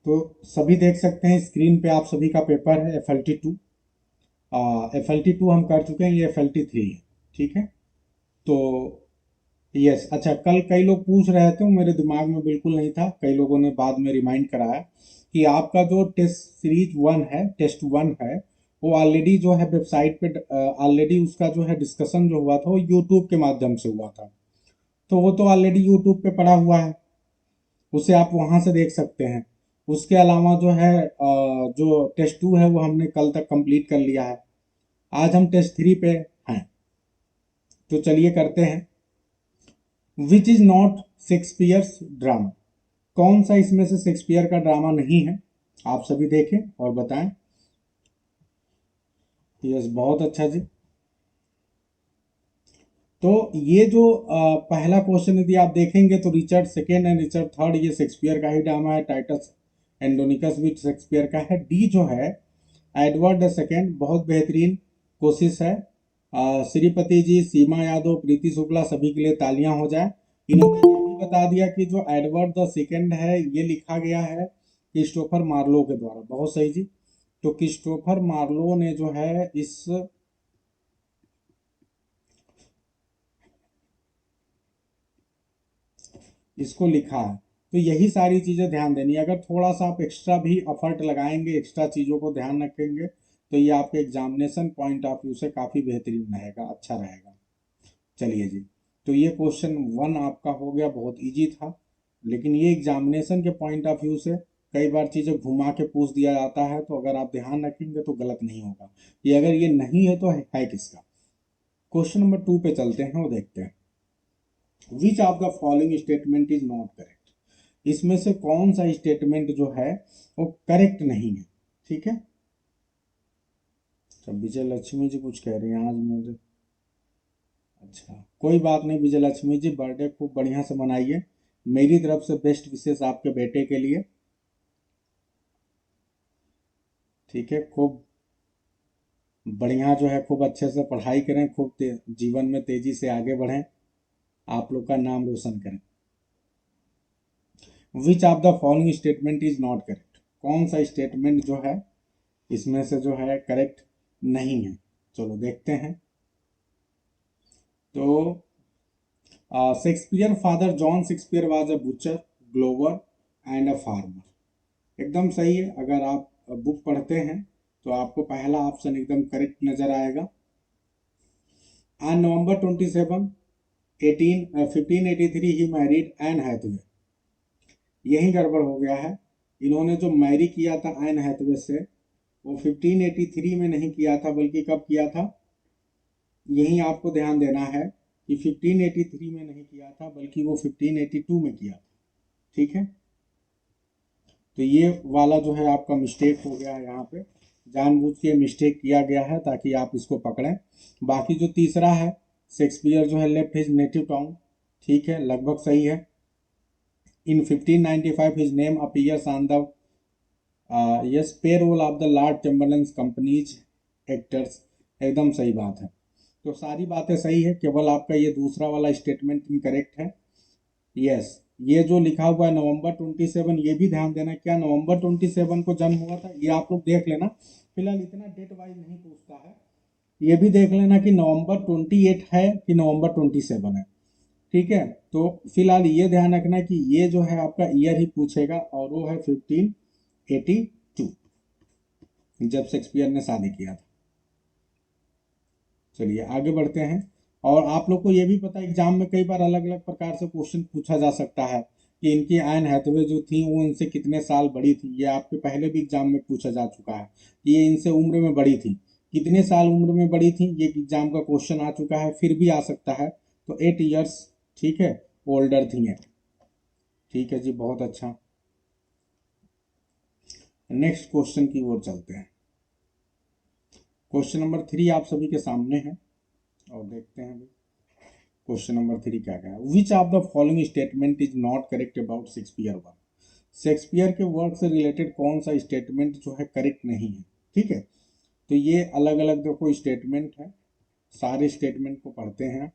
तो सभी देख सकते हैं स्क्रीन पे, आप सभी का पेपर है FLT 2। FLT 2 हम कर चुके हैं, ये FLT 3 है। ठीक है, तो यस, अच्छा, कल कई लोग पूछ रहे थे, मेरे दिमाग में बिल्कुल नहीं था, कई लोगों ने बाद में रिमाइंड कराया कि आपका जो टेस्ट 1 है, वो ऑलरेडी जो है वेबसाइट पे ऑलरेडी उसका जो है डिस्कशन जो हुआ था वो यूट्यूब के माध्यम से हुआ था। तो वो तो ऑलरेडी यूट्यूब पे पड़ा हुआ है, उसे आप वहां से देख सकते हैं। उसके अलावा जो है जो टेस्ट 2 है वो हमने कल तक कंप्लीट कर लिया है। आज हम टेस्ट 3 पे हैं, तो चलिए करते हैं। Which is not Shakespeare's drama? कौन सा इसमें से शेक्सपियर का ड्रामा नहीं है? आप सभी देखें और बताएं। यस, बहुत अच्छा जी। तो ये जो पहला क्वेश्चन यदि आप देखेंगे तो Richard second and Richard third ये शेक्सपियर का ही ड्रामा है। टाइटस एंडोनिकस भी शेक्सपियर का है। डी जो है एडवर्ड द सेकेंड, बहुत बेहतरीन कोशिश है। श्रीपति जी, सीमा यादव, प्रीति शुक्ला, सभी के लिए तालियां हो जाए। इन्होंने ये भी बता दिया कि जो एडवर्ड द सेकेंड है ये लिखा गया है क्रिस्टोफर मार्लो के द्वारा। बहुत सही जी। तो क्रिस्टोफर मार्लो ने जो है इसको लिखा है। तो यही सारी चीज़ें ध्यान देनी है। अगर थोड़ा सा आप एक्स्ट्रा भी एफर्ट लगाएंगे, एक्स्ट्रा चीज़ों को ध्यान रखेंगे, तो ये आपके एग्जामिनेशन पॉइंट ऑफ व्यू से काफ़ी बेहतरीन रहेगा, अच्छा रहेगा। चलिए जी, तो ये क्वेश्चन 1 आपका हो गया, बहुत इजी था। लेकिन ये एग्जामिनेशन के पॉइंट ऑफ व्यू से कई बार चीज़ें घुमा के पूछ दिया जाता है, तो अगर आप ध्यान रखेंगे तो गलत नहीं होगा। ये अगर ये नहीं है तो है किसका? क्वेश्चन नंबर 2 पे चलते हैं, वो देखते हैं। Which of the following statement is not correct? इसमें से कौन सा स्टेटमेंट जो है वो करेक्ट नहीं है? ठीक है, तो विजय लक्ष्मी जी कुछ कह रही हैं आज मेरे। अच्छा, कोई बात नहीं विजय लक्ष्मी जी, बर्थडे खूब बढ़िया से मनाइए। मेरी तरफ से बेस्ट विशेष आपके बेटे के लिए। ठीक है, खूब बढ़िया जो है, खूब अच्छे से पढ़ाई करें, खूब जीवन में तेजी से आगे बढ़ें, आप लोग का नाम रोशन करें। विच of the following statement is not correct? कौन सा स्टेटमेंट जो है इसमें से जो है करेक्ट नहीं है? चलो देखते हैं। तो Shakespeare father John Shakespeare was a butcher, glover and a farmer. एकदम सही है। अगर आप बुक पढ़ते हैं तो आपको पहला ऑप्शन एकदम करेक्ट नजर आएगा। ऑन November 27, 1583 ही मैरिड एन हैथवे। यही गड़बड़ हो गया है। इन्होंने जो मैरी किया था एन हैथवे से, वो 1583 में नहीं किया था, बल्कि कब किया था? यही आपको ध्यान देना है कि 1583 में नहीं किया था, बल्कि वो 1582 में किया था। ठीक है, तो ये वाला जो है आपका मिस्टेक हो गया है यहाँ पे, जानबूझ के मिस्टेक किया गया है ताकि आप इसको पकड़ें। बाकी जो तीसरा है, शेक्सपियर जो है लेफ्ट हिज नेटिव टाउन, ठीक है, लगभग सही है। In 1595 his name appears on the yes payroll of the Lord Chamberlain's companies actors. एकदम सही बात है। तो सारी बातें सही है, केवल आपका ये दूसरा वाला स्टेटमेंट इनकरेक्ट है। यस, ये जो लिखा हुआ है November 27, ये भी ध्यान देना, क्या November 27 को जन्म हुआ था? ये आप लोग देख लेना। फिलहाल इतना डेट वाइज नहीं पूछता है, ये भी देख लेना कि November 28 है कि November 27 है। ठीक है, तो फिलहाल ये ध्यान रखना कि ये जो है आपका ईयर ही पूछेगा, और वो है 1582, जब शेक्सपियर ने शादी किया था। चलिए आगे बढ़ते हैं। और आप लोग को ये भी पता है एग्जाम में कई बार अलग अलग प्रकार से क्वेश्चन पूछा जा सकता है कि इनकी एन हैथवे जो थी वो इनसे कितने साल बड़ी थी। ये आपके पहले भी एग्जाम में पूछा जा चुका है कि ये इनसे उम्र में बड़ी थी, कितने साल उम्र में बड़ी थी, ये एग्जाम का क्वेश्चन आ चुका है, फिर भी आ सकता है। तो 8 ईयर्स, ठीक है, ओल्डर थी है। ठीक है जी, बहुत अच्छा। नेक्स्ट क्वेश्चन की ओर चलते हैं। क्वेश्चन नंबर 3 आप सभी के सामने है, और देखते हैं क्वेश्चन नंबर 3 क्या कहा। विच of the following statement is not correct about Shakespeare work? Shakespeare के वर्क से रिलेटेड कौन सा स्टेटमेंट जो है करेक्ट नहीं है? ठीक है, तो ये अलग अलग देखो स्टेटमेंट है, सारे स्टेटमेंट को पढ़ते हैं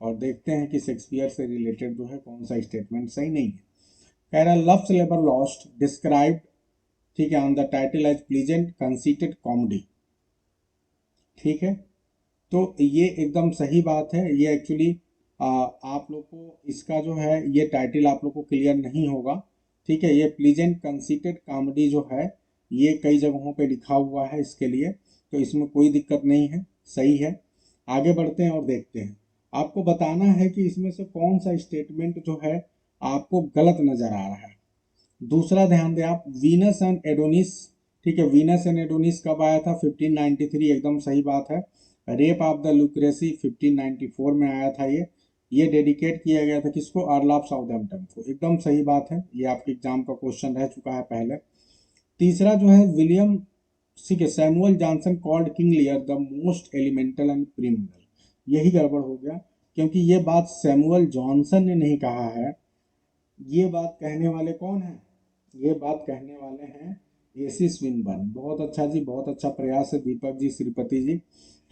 और देखते हैं कि शेक्सपियर से रिलेटेड जो है कौन सा स्टेटमेंट सही नहीं है। कह रहा है लव्स लेबर लॉस्ट डिस्क्राइब्ड ठीक है, on the title as pleasant conceited comedy. ठीक है, तो ये एकदम सही बात है। ये एक्चुअली आप लोग को इसका जो है ये टाइटल आप लोग को क्लियर नहीं होगा। ठीक है, ये प्लीजेंट कंसीटेड कॉमेडी जो है ये कई जगहों पे लिखा हुआ है इसके लिए, तो इसमें कोई दिक्कत नहीं है, सही है। आगे बढ़ते हैं और देखते हैं। आपको बताना है कि इसमें से कौन सा स्टेटमेंट जो है आपको गलत नजर आ रहा है। दूसरा ध्यान दें आप, वीनस एंड एडोनिस। ठीक है, वीनस एंड एडोनिस कब आया था? 1593, एकदम सही बात है। रेप ऑफ द लुक्रेसी 1594 में आया था। ये डेडिकेट किया गया था किसको? अर्ल ऑफ साउथहैम्पटन को। एकदम सही बात है, ये आपके एग्जाम का क्वेश्चन रह चुका है पहले। तीसरा जो है विलियम, ठीक है, Samuel Johnson called King Lear the most elemental and criminal. यही गड़बड़ हो गया, क्योंकि ये बात सैमुअल जॉनसन ने नहीं कहा है। ये बात कहने वाले कौन है? ये बात कहने वाले हैं एसी स्विनबर्न। बहुत अच्छा जी, बहुत अच्छा प्रयास है दीपक जी, श्रीपति जी।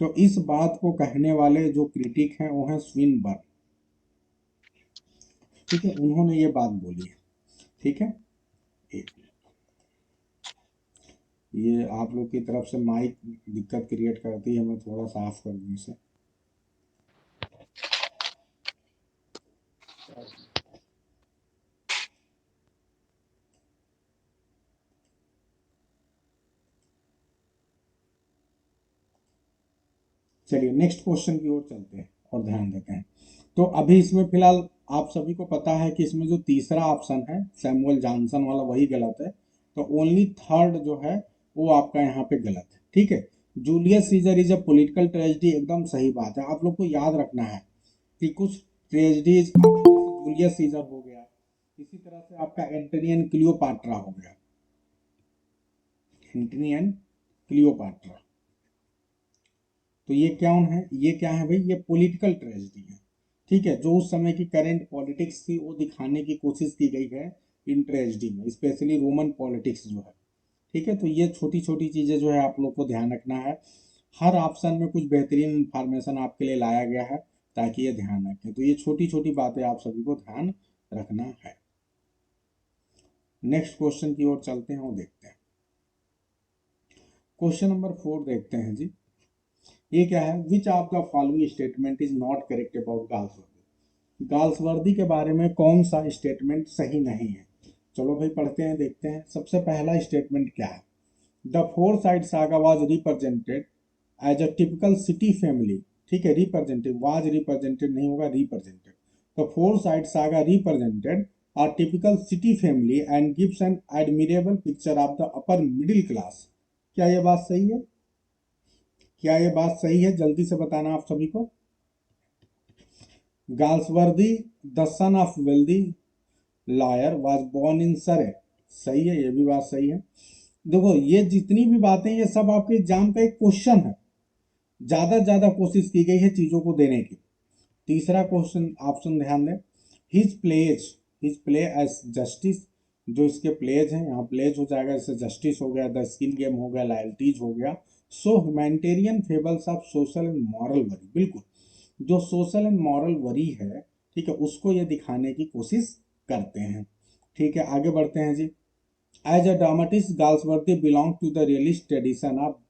तो इस बात को कहने वाले जो क्रिटिक हैं वो हैं स्विनबर्न। ठीक है, उन्होंने ये बात बोली है। ठीक है, एक ये आप लोग की तरफ से माइक दिक्कत क्रिएट करती है, मैं थोड़ा सा ऑफ कर दूं इसे। चलिए नेक्स्ट क्वेश्चन की ओर चलते हैं और ध्यान देते हैं। तो अभी इसमें फिलहाल आप सभी को पता है कि इसमें जो तीसरा ऑप्शन है सैमुअल जॉनसन वाला वही गलत है। तो ओनली थर्ड जो है वो आपका यहाँ पे गलत है। ठीक है, Julius Caesar is a political tragedy, एकदम सही बात है। आप लोग को याद रखना है कि कुछ ट्रेजेडीज जूलियस सीजर हो गया, इसी तरह से आपका एंटोनियन क्लियोपाट्रा हो गया। एंटोनियन क्लियोपाट्रा, तो ये क्या है भाई? ये पॉलिटिकल ट्रेजेडी है। ठीक है, जो उस समय की करंट पॉलिटिक्स थी वो दिखाने की कोशिश की गई है इन ट्रेजेडी में, स्पेशली रोमन पॉलिटिक्स जो है। ठीक है, तो ये छोटी छोटी चीज़ें जो है आप लोग को ध्यान रखना है। हर ऑप्शन में कुछ बेहतरीन इंफॉर्मेशन आपके लिए लाया गया है ताकि ये ध्यान रखें। तो ये छोटी छोटी बातें आप सभी को ध्यान रखना है। नेक्स्ट क्वेश्चन की ओर चलते हैं और देखते हैं। क्वेश्चन नंबर 4 देखते हैं जी। ये क्या है? विच of the following statement is not correct about Galsworthy. Galsworthy के बारे में कौन सा स्टेटमेंट सही नहीं है? चलो भाई पढ़ते हैं, देखते हैं। सबसे पहला स्टेटमेंट क्या है? The Forsyte saga was represented as a typical city family. ठीक है, रिप्रेजेंटेड, वाज रिप्रेजेंटेड नहीं होगा, represented. The Forsyte saga represented a typical city family and gives an admirable picture of the upper middle class। क्या ये बात सही है? क्या ये बात सही है? जल्दी से बताना आप सभी को। Galsworthy the son of wealthy lawyer was born in Surrey. सही है, ये भी बात सही है। देखो ये जितनी भी बातें ये सब आपके एग्जाम का एक क्वेश्चन है, ज्यादा कोशिश की गई है चीजों को देने की। तीसरा क्वेश्चन ऑप्शन ध्यान दें, हिज प्ले एज जस्टिस। जो इसके प्लेज हैं, यहाँ प्लेज हो जाएगा, जैसे जस्टिस हो गया, द स्किन गेम हो गया, लॉयल्टीज हो गया। So humanitarian fables of social and moral worry, बिल्कुल जो सोशल एंड मॉरल वरी है, ठीक है, उसको ये दिखाने की कोशिश करते हैं। ठीक है, आगे बढ़ते हैं जी। As a dramatist Galsworthy belong to the realist tradition of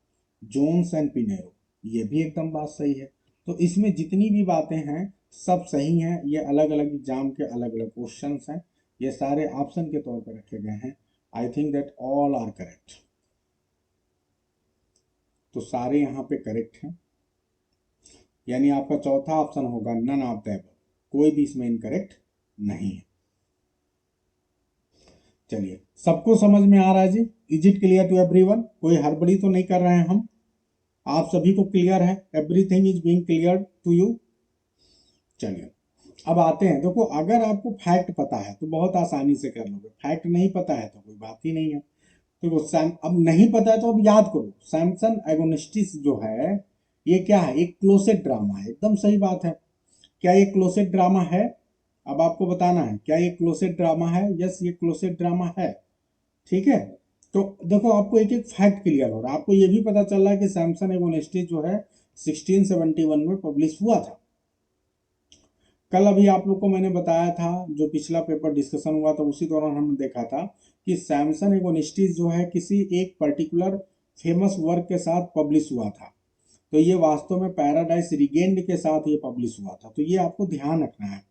Jones and Pinero. ये भी एकदम बात सही है। तो इसमें जितनी भी बातें हैं सब सही हैं। ये अलग अलग एग्जाम के अलग अलग क्वेश्चंस हैं, ये सारे ऑप्शन के तौर पर रखे गए हैं। I think that all are correct. तो सारे यहाँ पे करेक्ट हैं, यानी आपका चौथा ऑप्शन होगा नन ऑफ द अबव, कोई भी इसमें इनकरेक्ट नहीं है। चलिए, सबको समझ में आ रहा है जी? Is it clear to everyone? कोई हड़बड़ी तो नहीं कर रहे हैं हम? आप सभी को क्लियर है? Everything is being clear to you? चलिए अब आते हैं। देखो अगर आपको फैक्ट पता है तो बहुत आसानी से कर लोगे, फैक्ट नहीं पता है तो कोई बात ही नहीं है। तो अब नहीं पता है तो अब याद करो, सैमसन एगोनिस्टिस जो है ये क्या है? एक क्लोसेट ड्रामा है। एकदम सही बात है। क्या ये क्लोसेट ड्रामा है? अब आपको बताना है क्या ये क्लोसेट ड्रामा है। यस, ये क्लोसेट ड्रामा है। ठीक है, तो देखो आपको एक एक फैक्ट क्लियर हो रहा है। आपको ये भी पता चल रहा है कि सैमसन एगोनिस्टिस जो है 1671 में पब्लिश हुआ था। कल अभी आप लोग को मैंने बताया था, जो पिछला पेपर डिस्कशन हुआ था उसी दौरान हमने देखा था कि सैमसन एगोनिस्टिस जो है किसी एक पर्टिकुलर फेमस वर्क के साथ पब्लिश हुआ था। तो ये वास्तव में पैराडाइज रिगेन्ड के साथ ये पब्लिश हुआ था, तो ये आपको ध्यान रखना है।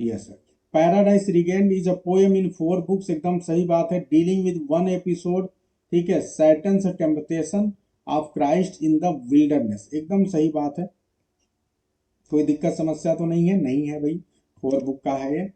Yes sir, paradise regained is a poem in 4 books, एकदम सही बात है, डीलिंग विद 1 एपिसोड, ठीक है, Satan's temptation of Christ in the wilderness, एकदम सही बात है। कोई दिक्कत समस्या तो नहीं है? नहीं है भाई, 4 बुक का है ये।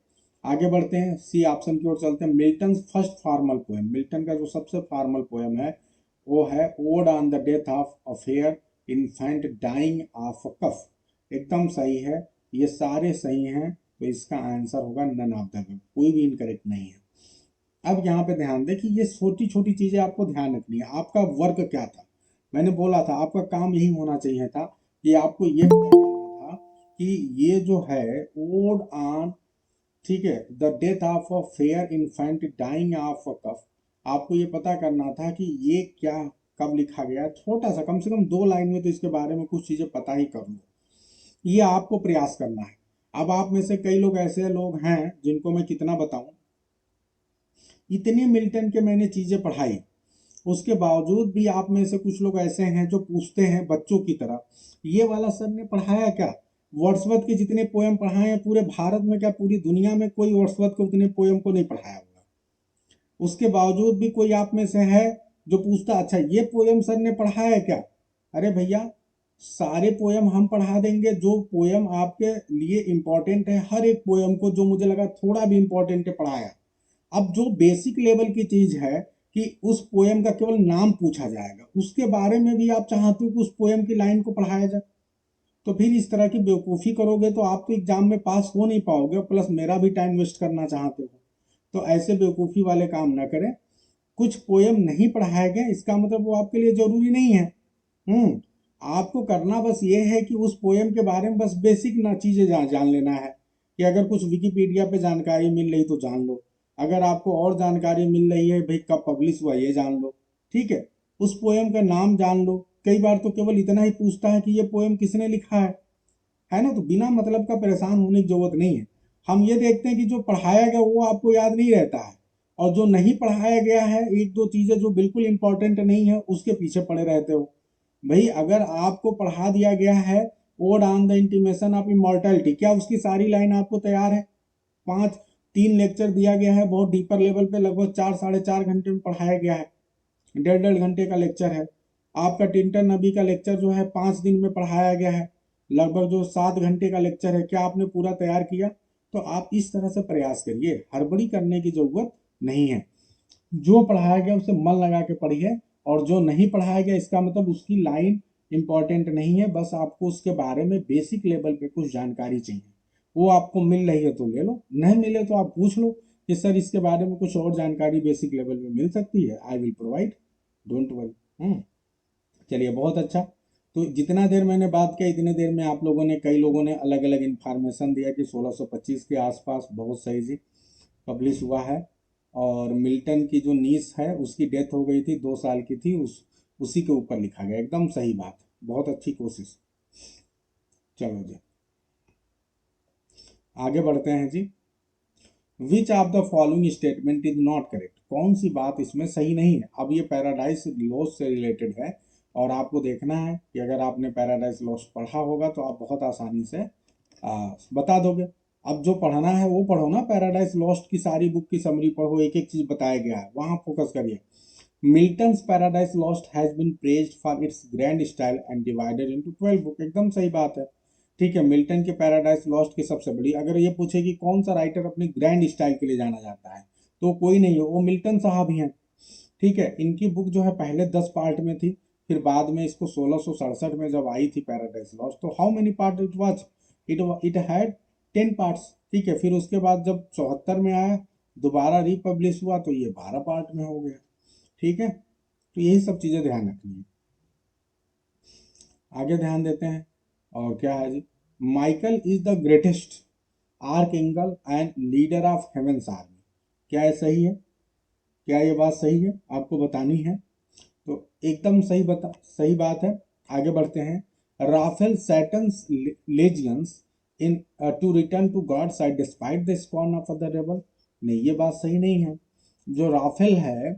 आगे बढ़ते हैं, सी ऑप्शन की ओर चलते हैं। Milton first formal poem, Milton का जो सबसे फॉर्मल पोएम है वो है ode on the death of a fair infant dying of a cough, एकदम सही है, ये सारे सही हैं, तो इसका आंसर होगा नन ऑफ द अबव, कोई भी इनकरेक्ट नहीं है। अब यहाँ पे ध्यान दें कि ये छोटी छोटी चीजें आपको ध्यान रखनी है। आपका वर्क क्या था, मैंने बोला था आपका काम यही होना चाहिए था कि आपको ये पता करना था कि ये जो है ओड ऑन, ठीक है, the death of a fair infant dying of a cough, आपको ये पता करना था कि ये क्या कब लिखा गया, छोटा सा, कम से कम 2 लाइन में तो इसके बारे में कुछ चीजें पता ही कर लो, ये आपको प्रयास करना है। अब आप में से कई लोग ऐसे लोग हैं जिनको मैं कितना बताऊं, इतने मिल्टन के मैंने चीजें पढ़ाई, उसके बावजूद भी आप में से कुछ लोग ऐसे हैं जो पूछते हैं बच्चों की तरह, ये वाला सर ने पढ़ाया क्या? वर्ड्सवर्थ के जितने पोएम पढ़ाए हैं पूरे भारत में, क्या पूरी दुनिया में कोई वर्ड्सवर्थ के उतने पोएम को नहीं पढ़ाया होगा? उसके बावजूद भी कोई आप में से है जो पूछता अच्छा ये पोएम सर ने पढ़ाया है क्या? अरे भैया, सारे पोएम हम पढ़ा देंगे, जो पोएम आपके लिए इंपॉर्टेंट है, हर एक पोएम को जो मुझे लगा थोड़ा भी इंपॉर्टेंट है पढ़ाया। अब जो बेसिक लेवल की चीज है कि उस पोएम का केवल नाम पूछा जाएगा, उसके बारे में भी आप चाहते हो कि उस पोएम की लाइन को पढ़ाया जाए, तो फिर इस तरह की बेवकूफ़ी करोगे तो आप तो एग्जाम में पास हो नहीं पाओगे, प्लस मेरा भी टाइम वेस्ट करना चाहते हो। तो ऐसे बेवकूफ़ी वाले काम ना करें। कुछ पोएम नहीं पढ़ाया गया इसका मतलब वो आपके लिए जरूरी नहीं है। हम्म आपको करना बस ये है कि उस पोएम के बारे में बस बेसिक ना चीजें जान लेना है, कि अगर कुछ विकिपीडिया पे जानकारी मिल रही तो जान लो, अगर आपको और जानकारी मिल रही है भाई कब पब्लिश हुआ ये जान लो, ठीक है, उस पोएम का नाम जान लो। कई बार तो केवल इतना ही पूछता है कि ये पोएम किसने लिखा है ना, तो बिना मतलब का परेशान होने की जरूरत नहीं है। हम ये देखते हैं कि जो पढ़ाया गया वो आपको याद नहीं रहता है, और जो नहीं पढ़ाया गया है, एक दो चीजें जो बिल्कुल इंपॉर्टेंट नहीं है उसके पीछे पड़े रहते हो। भाई अगर आपको पढ़ा दिया गया है ode on the intimation of immortality, क्या उसकी सारी लाइन आपको तैयार है? 3 लेक्चर दिया गया है बहुत डीपर लेवल पे, लगभग 4 साढ़े 4 घंटे में पढ़ाया गया है, 1.5 घंटे का लेक्चर है। आपका टिंटन नबी का लेक्चर जो है 5 दिन में पढ़ाया गया है, लगभग जो 7 घंटे का लेक्चर है, क्या आपने पूरा तैयार किया? तो आप इस तरह से प्रयास करिए, हड़बड़ी करने की जरूरत नहीं है। जो पढ़ाया गया उसे मन लगा के पढ़िए, और जो नहीं पढ़ाया गया इसका मतलब उसकी लाइन इंपॉर्टेंट नहीं है, बस आपको उसके बारे में बेसिक लेवल पे कुछ जानकारी चाहिए, वो आपको मिल रही है तो ले लो, नहीं मिले तो आप पूछ लो कि सर इसके बारे में कुछ और जानकारी बेसिक लेवल में मिल सकती है, I will provide, don't worry. चलिए बहुत अच्छा। तो जितना देर मैंने बात किया इतने देर में आप लोगों ने, कई लोगों ने अलग अलग इन्फॉर्मेशन दिया कि 1625 के आसपास, बहुत सही जी, पब्लिश हुआ है। और मिल्टन की जो नीस है उसकी डेथ हो गई थी, 2 साल की थी, उसी के ऊपर लिखा गया, एकदम सही बात, बहुत अच्छी कोशिश। चलो जी आगे बढ़ते हैं जी। Which of the following statement is not correct, कौन सी बात इसमें सही नहीं है? अब ये पैराडाइज लॉस्ट से रिलेटेड है, और आपको देखना है कि अगर आपने पैराडाइज लॉस्ट पढ़ा होगा तो आप बहुत आसानी से बता दोगे। अब जो पढ़ना है वो पढ़ो ना, पैराडाइज लॉस्ट की सारी बुक की समरी पढ़ो, एक एक चीज बताया गया है वहां फोकस करिए। Milton's Paradise Lost has been praised for its grand style and divided into 12 book, एकदम सही बात है, ठीक है। मिल्टन के पैराडाइज लॉस्ट की सबसे बड़ी, अगर ये पूछे कि कौन सा राइटर अपनी ग्रैंड स्टाइल के लिए जाना जाता है, तो कोई नहीं है, वो मिल्टन साहब ही हैं, ठीक है। इनकी बुक जो है पहले 10 पार्ट में थी, फिर बाद में इसको 1667 में जब आई थी पैराडाइज लॉस्ट, तो how many part it was, it had 10 parts, ठीक है। फिर उसके बाद जब 74 में आया, दोबारा रिपब्लिश हुआ तो ये 12 पार्ट में हो गया, ठीक है। तो यही सब चीजें ध्यान रखनी है। आगे ध्यान देते हैं, और क्या है जी, Michael is the greatest archangel and leader of heaven's army, क्या ये सही है? क्या ये बात सही है? आपको बतानी है, तो एकदम सही बात है। आगे बढ़ते हैं। Raphael Satan's legions in to return to God side despite the scorn of other rebel. नहीं, ये बात सही नहीं है। जो राफेल है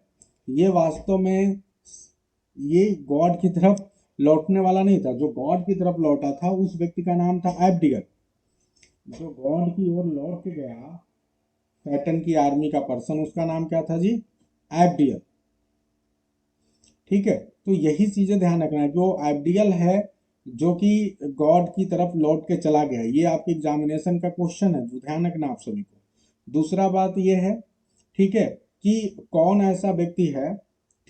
ये वास्तव में ये गॉड की तरफ लौटने वाला नहीं था। जो गॉड की तरफ लौटा था उस व्यक्ति का नाम था एब्डियल। जो गॉड की ओर लौट के गया सैटन की आर्मी का पर्सन, उसका नाम क्या था जी? एब्डियल। ठीक है, तो यही चीजें ध्यान रखना है। जो एब्डियल है जो कि गॉड की तरफ लौट के चला गया, ये आपके एग्जामिनेशन का क्वेश्चन है, जो ध्यान रखना आप सभी को। दूसरा बात ये है, ठीक है, कि कौन ऐसा व्यक्ति है,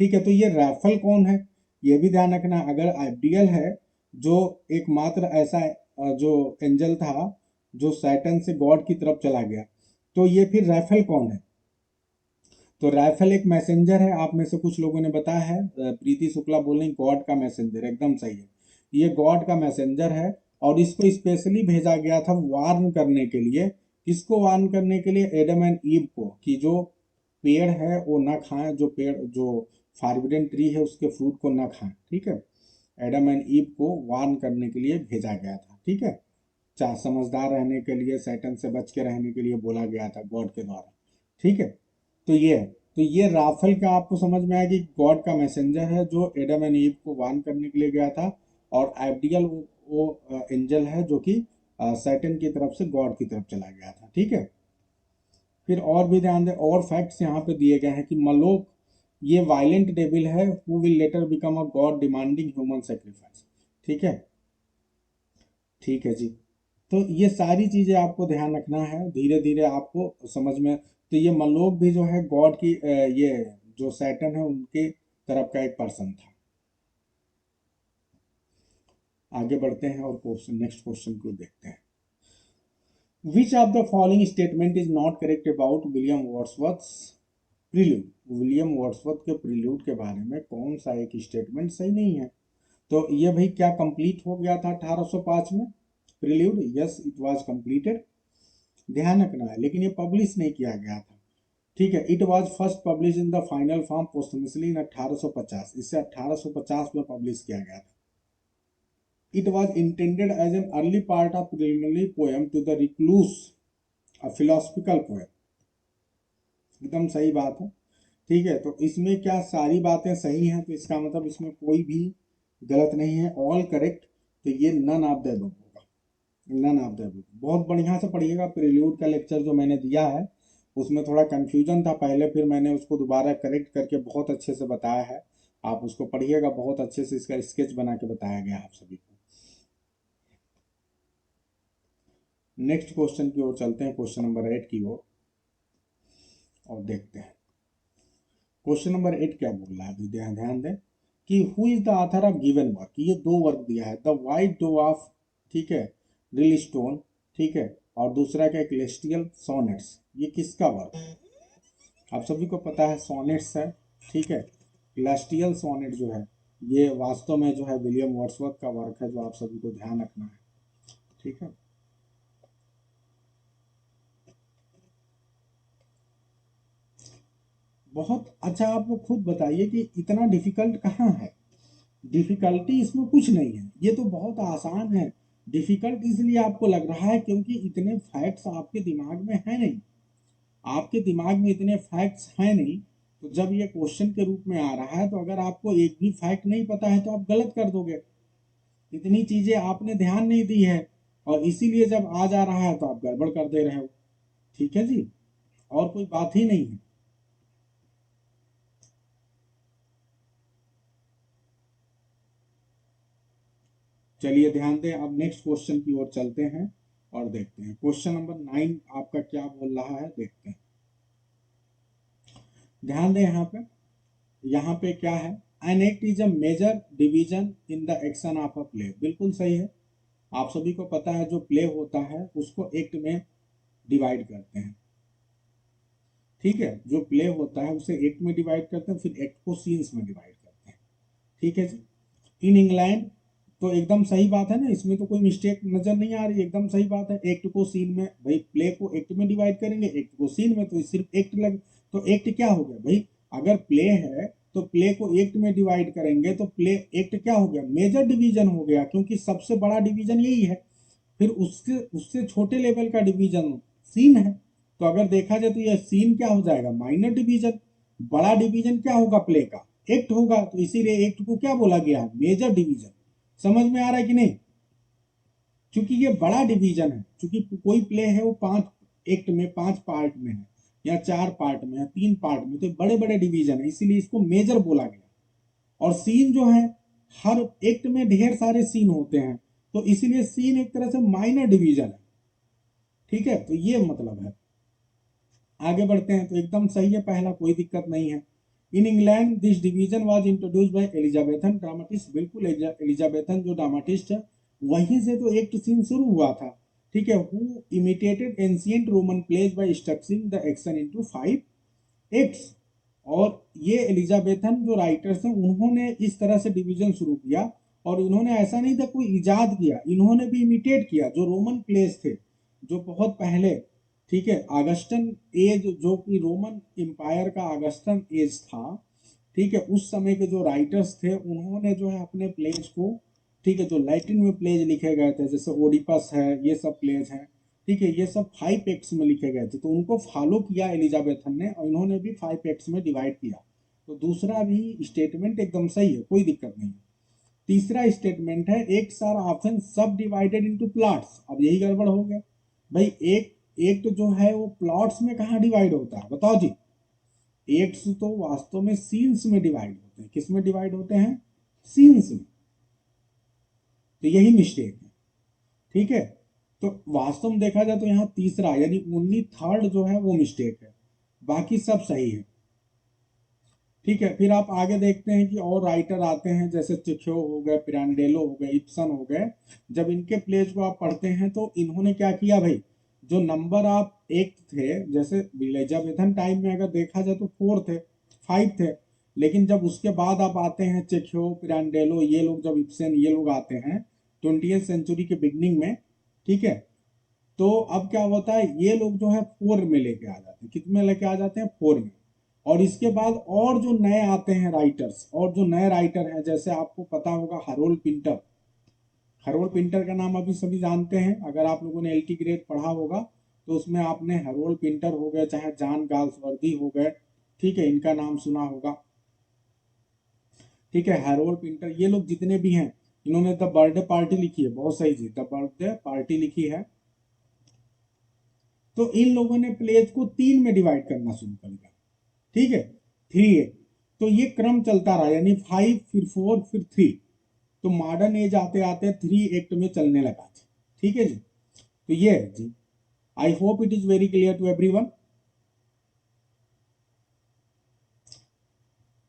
ठीक है, तो ये राफेल कौन है ये भी ध्यान रखना। अगर एब्डियल है जो एकमात्र ऐसा जो एंजल था जो सैटन से गॉड की तरफ चला गया, तो ये फिर राफेल कौन है? तो राइफल एक मैसेंजर है। आप में से कुछ लोगों ने बताया है, प्रीति शुक्ला बोल रही गॉड का मैसेंजर, एकदम सही है, ये गॉड का मैसेंजर है। और इसको स्पेशली भेजा गया था वार्न करने के लिए। किसको वार्न करने के लिए? एडम एंड ईव को, कि जो पेड़ है वो ना खाएं, जो पेड़ जो फॉरबिडन ट्री है उसके फ्रूट को ना खाएं। ठीक है, एडम एंड ईव को वार्न करने के लिए भेजा गया था। ठीक है, चाहे समझदार रहने के लिए, सैटन से बच के रहने के लिए बोला गया था गॉड के द्वारा। ठीक है, तो ये है। तो ये राफेल का आपको समझ में आया कि गॉड का मैसेंजर है जो एडम एंड ईव को वार्न करने के लिए गया था। और एब्डियल वो एंजल है जो कि सैटन की तरफ से गॉड की तरफ चला गया था। ठीक है, फिर और भी ध्यान दें, और फैक्ट्स यहाँ पे दिए गए हैं कि मलोक ये वायलेंट डेविल है who will later become a God demanding human sacrifice. ठीक है, ठीक है जी। तो ये सारी चीजें आपको ध्यान रखना है, धीरे धीरे आपको समझ में। तो ये मलोक भी जो है गॉड की ये जो सैटन है उनके तरफ का एक पर्सन था। आगे बढ़ते हैं और क्वेश्चन, नेक्स्ट क्वेश्चन को देखते हैं। Which of the following statement is not correct about William Wordsworth prelude? William Wordsworth के प्रील्यूड के बारे में कौन सा एक स्टेटमेंट सही नहीं है? तो ये भाई क्या कंप्लीट हो गया था 1805 में prelude? Yes, it was completed, ध्यान रखना है, लेकिन ये पब्लिश नहीं किया गया था। ठीक है, it was first publish in the final form posthumously in 1850, इसे 1850 में पब्लिश किया गया था। It was intended as an early part of preliminary poem to the Recluse, a philosophical poem. एकदम सही बात है। ठीक है, तो इसमें क्या सारी बातें सही हैं, तो इसका मतलब इसमें कोई भी गलत नहीं है, ऑल करेक्ट। तो ये नन ऑफ द अबव होगा, नन ऑफ द अबव। बहुत बढ़िया से पढ़िएगा, प्रील्यूड का लेक्चर जो मैंने दिया है उसमें थोड़ा कंफ्यूजन था पहले, फिर मैंने उसको दोबारा करेक्ट करके बहुत अच्छे से बताया है। आप उसको पढ़िएगा, बहुत अच्छे से इसका स्केच बना के बताया गया आप सभी को। नेक्स्ट क्वेश्चन की ओर चलते हैं, क्वेश्चन नंबर 8 की ओर, और देखते हैं क्वेश्चन नंबर 8 क्या बोल रहा है। अभी ध्यान दें कि who is the author of given work. ये दो वर्क दिया है, द वाइट डवार्फ, ठीक है, रिल स्टोन, ठीक है, और दूसरा क्या, क्लेस्टियल सोनेट्स। ये किसका वर्क है? आप सभी को पता है सोनेट्स है। ठीक है, क्लेस्टियल सोनेट जो है ये वास्तव में जो है विलियम वर्ड्सवर्थ का वर्क है, जो आप सभी को ध्यान रखना है। ठीक है, बहुत अच्छा। आप लोग खुद बताइए कि इतना डिफिकल्ट कहाँ है? डिफिकल्टी इसमें कुछ नहीं है, ये तो बहुत आसान है। डिफिकल्ट इसलिए आपको लग रहा है क्योंकि इतने फैक्ट्स आपके दिमाग में है नहीं, आपके दिमाग में इतने फैक्ट्स हैं नहीं। तो जब ये क्वेश्चन के रूप में आ रहा है तो अगर आपको एक भी फैक्ट नहीं पता है तो आप गलत कर दोगे। इतनी चीजें आपने ध्यान नहीं दी है, और इसीलिए जब आ जा रहा है तो आप गड़बड़ कर दे रहे हो। ठीक है जी, और कोई बात ही नहीं है। चलिए ध्यान दें, अब नेक्स्ट क्वेश्चन की ओर चलते हैं और देखते हैं क्वेश्चन नंबर 9 आपका क्या बोल रहा है, देखते हैं। ध्यान दें यहाँ पे क्या है, an act is a major division in the action of a play. बिल्कुल सही है, आप सभी को पता है जो प्ले होता है उसको एक्ट में डिवाइड करते हैं। ठीक है, जो प्ले होता है उसे एक्ट में डिवाइड करते हैं, फिर एक्ट को सीन्स में डिवाइड करते हैं। ठीक है जी, इन इंग्लैंड। तो एकदम सही बात है ना, इसमें तो कोई मिस्टेक नजर नहीं आ रही, एकदम सही बात है। एक्ट को सीन में, भाई प्ले को एक्ट में डिवाइड करेंगे, एक्ट को सीन में, तो सिर्फ एक्ट लग, तो एक्ट क्या हो गया भाई? अगर प्ले है तो प्ले को एक्ट में डिवाइड करेंगे तो प्ले एक्ट क्या हो गया? मेजर डिवीजन हो गया, क्योंकि सबसे बड़ा डिवीजन यही है। फिर उससे उससे छोटे लेवल का डिवीजन सीन है। तो अगर देखा जाए तो यह सीन क्या हो जाएगा, माइनर डिवीजन। बड़ा डिवीजन क्या होगा, प्ले का एक्ट होगा, तो इसीलिए एक्ट को क्या बोला गया है, मेजर डिवीजन। समझ में आ रहा है कि नहीं? क्योंकि ये बड़ा डिवीजन है, क्योंकि कोई प्ले है वो 5 एक्ट में, 5 पार्ट में है, या 4 पार्ट में है, 3 पार्ट में, तो बड़े बड़े डिवीजन है, इसीलिए इसको मेजर बोला गया। और सीन जो है, हर एक्ट में ढेर सारे सीन होते हैं, तो इसीलिए सीन एक तरह से माइनर डिवीजन है। ठीक है, तो ये मतलब है। आगे बढ़ते हैं, तो एकदम सही है पहला, कोई दिक्कत नहीं है। In England this division was introduced by Elizabethan dramatist, बिल्कुल एलिजाबेथन जो ड्रामाटिस्ट है, वहीं से तो एक्ट सीन शुरू हुआ था। ठीक है, who imitated ancient Roman plays by structuring the action into 5 acts. और ये एलिजाबेथन जो राइटर्स हैं, उन्होंने इस तरह से डिवीजन शुरू किया। और इन्होंने ऐसा नहीं था कोई इजाद किया, इन्होंने भी इमिटेट किया जो रोमन प्लेस थे, जो बहुत पहले। ठीक है, आगस्टन एज, जो कि रोमन एम्पायर का आगस्टन एज था। ठीक है, उस समय के जो राइटर्स थे, उन्होंने जो है अपने प्लेज को, ठीक है, जो लैटिन में प्लेज लिखे गए थे, जैसे ओडिपस है, ये सब प्लेज हैं। ठीक है, ये सब 5 एक्ट्स में लिखे गए थे, तो उनको फॉलो किया एलिजाबेथन ने, और इन्होंने भी 5 एक्ट्स में डिवाइड किया। तो दूसरा भी स्टेटमेंट एकदम सही है, कोई दिक्कत नहीं। तीसरा स्टेटमेंट है, एक्ट्स आर ऑफन सब डिवाइडेड इनटू प्लॉट्स। अब यही गड़बड़ हो गया भाई, एक तो जो है वो प्लॉट्स में कहाँ डिवाइड होता है, बताओ जी। एक्ट्स तो वास्तव में सीन्स में डिवाइड होते हैं, किस में डिवाइड होते हैं, सीन्स में। तो यही मिस्टेक है। ठीक है, तो वास्तव में देखा जाए तो यहाँ तीसरा यानी ओनली थर्ड जो है वो मिस्टेक है, बाकी सब सही है। ठीक है, फिर आप आगे देखते हैं कि और राइटर आते हैं, जैसे चिख्यो हो गए, पिरांडेलो हो गए, इब्सन हो गए। जब इनके प्लेज को आप पढ़ते हैं तो इन्होंने क्या किया भाई, जो नंबर ऑफ एक्ट थे, जैसे एलिजाबेथन टाइम में अगर देखा जाए तो 4 थे, 5 थे। लेकिन जब उसके बाद आप आते हैं चिख्यो, पिरांडेलो, ये लोग, जब इब्सन ये लोग आते हैं 20वीं सेंचुरी के बिगनिंग में। ठीक है, तो अब क्या होता है, ये लोग जो है 4 में लेके आ जाते हैं, कितने में लेके आ जाते हैं, 4 में। और इसके बाद और जो नए आते हैं राइटर्स, और जो नए राइटर हैं, जैसे आपको पता होगा हरोल्ड पिंटर। हरोल्ड पिंटर का नाम अभी सभी जानते हैं, अगर आप लोगों ने एलटी ग्रेड पढ़ा होगा तो उसमें आपने हरोल्ड पिंटर हो गए, चाहे जॉन गाल्सवर्दी हो गए, ठीक है, इनका नाम सुना होगा। ठीक है, हैरोल्ड पिंटर, ये लोग जितने भी हैं, इन्होंने द बर्थडे पार्टी लिखी है, बहुत सही जी, द बर्थडे पार्टी लिखी है। तो इन लोगों ने प्लेज को 3 में डिवाइड करना शुरू कर दिया। ठीक है, 3 एक्ट, तो ये क्रम चलता रहा, यानी 5 फिर 4 फिर 3। तो मॉडर्न एज आते आते 3 एक्ट में चलने लगा। ठीक है जी, तो ये है जी। I hope it is very clear to everyone.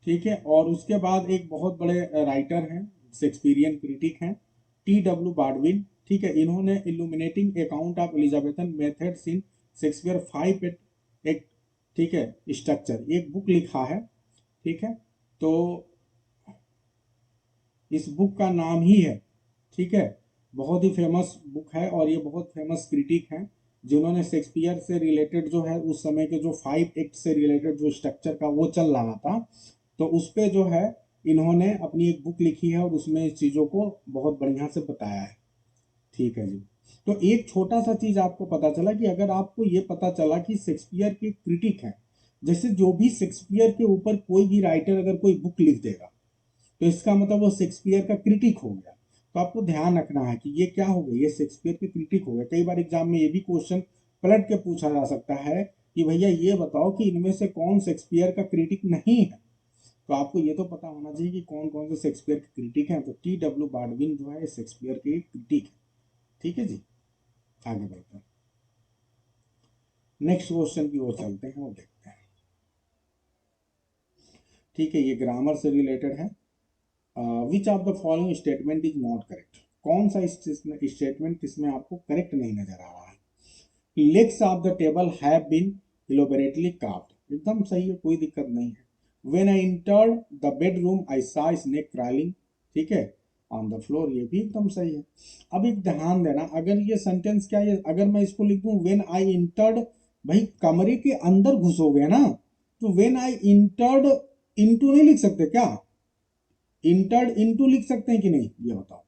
ठीक है, और उसके बाद एक बहुत बड़े राइटर हैं, शेक्सपियरियन क्रिटिक हैं, T.W. बार्डविन। ठीक है, इन्होंने illuminating account of Elizabethan methods in Shakespeare 5 act, ठीक है, स्ट्रक्चर, एक बुक लिखा है। ठीक है, तो इस बुक का नाम ही है, ठीक है, बहुत ही फेमस बुक है, और ये बहुत फेमस क्रिटिक हैं, जिन्होंने शेक्सपियर से रिलेटेड जो है, उस समय के जो 5 एक्ट से रिलेटेड जो स्ट्रक्चर का वो चल रहा था, तो उस पे जो है इन्होंने अपनी एक बुक लिखी है, और उसमें इस चीज़ों को बहुत बढ़िया से बताया है। ठीक है जी, तो एक छोटा सा चीज आपको पता चला कि अगर आपको ये पता चला कि शेक्सपियर के क्रिटिक हैं, जैसे जो भी शेक्सपियर के ऊपर कोई भी राइटर अगर कोई बुक लिख देगा, तो इसका मतलब वो शेक्सपियर का क्रिटिक हो गया। तो आपको ध्यान रखना है कि ये क्या हो गया, ये शेक्सपियर के क्रिटिक हो गए। कई बार एग्जाम में ये भी क्वेश्चन पलट के पूछा जा सकता है कि भैया ये बताओ कि इनमें से कौन शेक्सपियर का क्रिटिक नहीं है। तो आपको ये तो पता होना चाहिए कि कौन कौन से शेक्सपियर के क्रिटिक हैं। तो T.W. बार्डविन जो है शेक्सपियर के क्रिटिक है। ठीक है जी, आगे बढ़ते हैं, नेक्स्ट क्वेश्चन की ओर चलते हैं और देखते हैं। ठीक है, ये ग्रामर से रिलेटेड है। विच of the following statement is not correct, कौन सा स्टेटमेंट इसमें आपको करेक्ट नहीं नजर आ रहा है। Legs of the table have been elaborately carved, एकदम सही है, कोई दिक्कत नहीं है। When I entered the bedroom I saw snake crawling, ठीक है, ऑन द फ्लोर, ये भी एकदम सही है। अब एक ध्यान देना, अगर ये सेंटेंस क्या है, अगर मैं इसको लिख दूं व्हेन आई इंटर्ड, भाई कमरे के अंदर घुसोगे ना, तो व्हेन आई इंटर्ड इनटू नहीं लिख सकते क्या, इंटर्ड इनटू लिख सकते हैं कि नहीं, ये बताओ।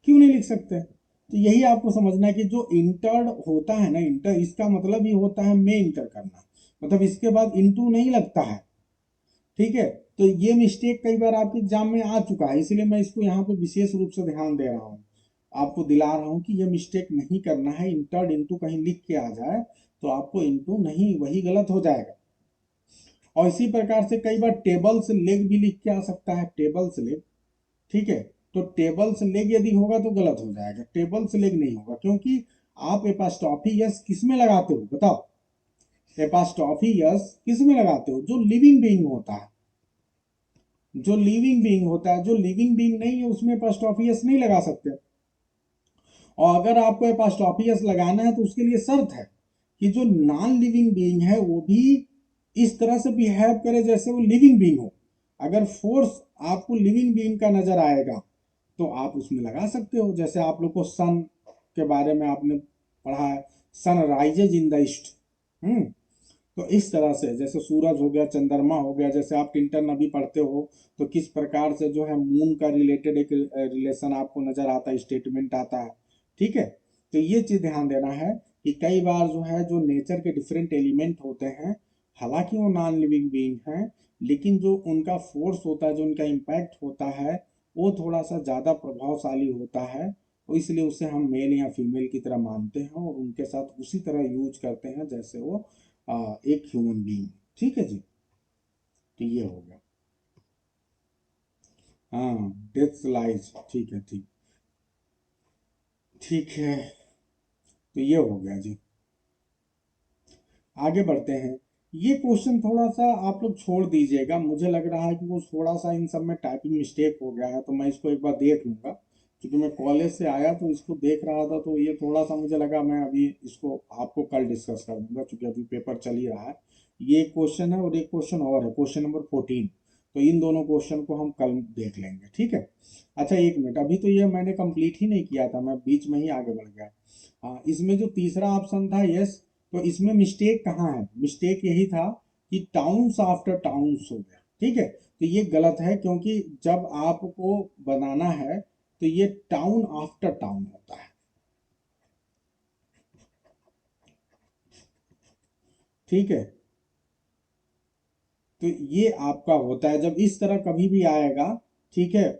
क्यों नहीं लिख सकते? तो यही आपको समझना है कि जो इंटर्ड होता है ना, इंटर इसका मतलब ही होता है में इंटर करना, मतलब इसके बाद इनटू नहीं लगता है। ठीक है, तो ये मिस्टेक कई बार आपके एग्जाम में आ चुका है, इसलिए मैं इसको यहाँ पे विशेष रूप से ध्यान दे रहा हूँ, आपको दिला रहा हूँ कि ये मिस्टेक नहीं करना है। इंटर्ड इंटू कहीं लिख के आ जाए तो आपको इंटू नहीं, वही गलत हो जाएगा। और इसी प्रकार से कई बार टेबल्स लेग भी लिख के आ सकता है, टेबल्स लेग। ठीक है, तो टेबल्स लेग यदि होगा तो गलत हो जाएगा, टेबल्स लेग नहीं होगा, क्योंकि आप एपास्ट्रॉफी यस किस में लगाते हो बताओ? एपास्ट्रॉफी यस किस में लगाते हो? जो लिविंग बीइंग होता है, जो लिविंग बीइंग होता है। जो लिविंग बीइंग नहीं है उसमें एपास्ट्रॉफी यस नहीं लगा सकते। और अगर आपको एपास्ट्रॉफी यस लगाना है तो उसके लिए शर्त है कि जो नॉन लिविंग बीइंग है वो भी इस तरह से बिहेव करे जैसे वो लिविंग बीइंग हो। अगर फोर्स आपको लिविंग बीइंग का नजर आएगा तो आप उसमें लगा सकते हो। जैसे आप लोग को सन के बारे में आपने पढ़ा है, sun rises in the east. तो इस तरह से जैसे सूरज हो गया, चंद्रमा हो गया, जैसे आप टिंटन अभी पढ़ते हो तो किस प्रकार से जो है मून का रिलेटेड एक रिलेशन आपको नजर आता है, स्टेटमेंट आता है। ठीक है, तो ये चीज ध्यान देना है कि कई बार जो है जो नेचर के डिफरेंट एलिमेंट होते हैं, हालांकि वो नॉन लिविंग बीइंग हैं, लेकिन जो उनका फोर्स होता है, जो उनका इम्पैक्ट होता है, वो थोड़ा सा ज्यादा प्रभावशाली होता है। तो इसलिए उसे हम मेल या फीमेल की तरह मानते हैं और उनके साथ उसी तरह यूज करते हैं जैसे वो एक ह्यूमन बीइंग। ठीक है जी, तो ये हो गया। हाँ, डेथ लाइज, ठीक है, ठीक। ठीक है, तो ये हो गया जी। आगे बढ़ते हैं। ये क्वेश्चन थोड़ा सा आप लोग छोड़ दीजिएगा, मुझे लग रहा है कि वो थोड़ा सा इन सब में टाइपिंग मिस्टेक हो गया है, तो मैं इसको एक बार देख लूंगा, क्योंकि मैं कॉलेज से आया तो इसको देख रहा था, तो ये थोड़ा सा मुझे लगा मैं अभी इसको आपको कल डिस्कस कर दूंगा, क्योंकि अभी पेपर चल ही रहा है। ये क्वेश्चन है और एक क्वेश्चन और है, क्वेश्चन नंबर 14। तो इन दोनों क्वेश्चन को हम कल देख लेंगे, ठीक है। अच्छा एक मिनट, अभी तो ये मैंने कंप्लीट ही नहीं किया था, मैं बीच में ही आगे बढ़ गया। हाँ, इसमें जो तीसरा ऑप्शन था यस, तो इसमें मिस्टेक कहाँ है? मिस्टेक यही था कि टाउन्स आफ्टर टाउन्स हो गया। ठीक है, तो ये गलत है, क्योंकि जब आपको बनाना है तो ये टाउन आफ्टर टाउन होता है। ठीक है, तो ये आपका होता है जब इस तरह कभी भी आएगा। ठीक है,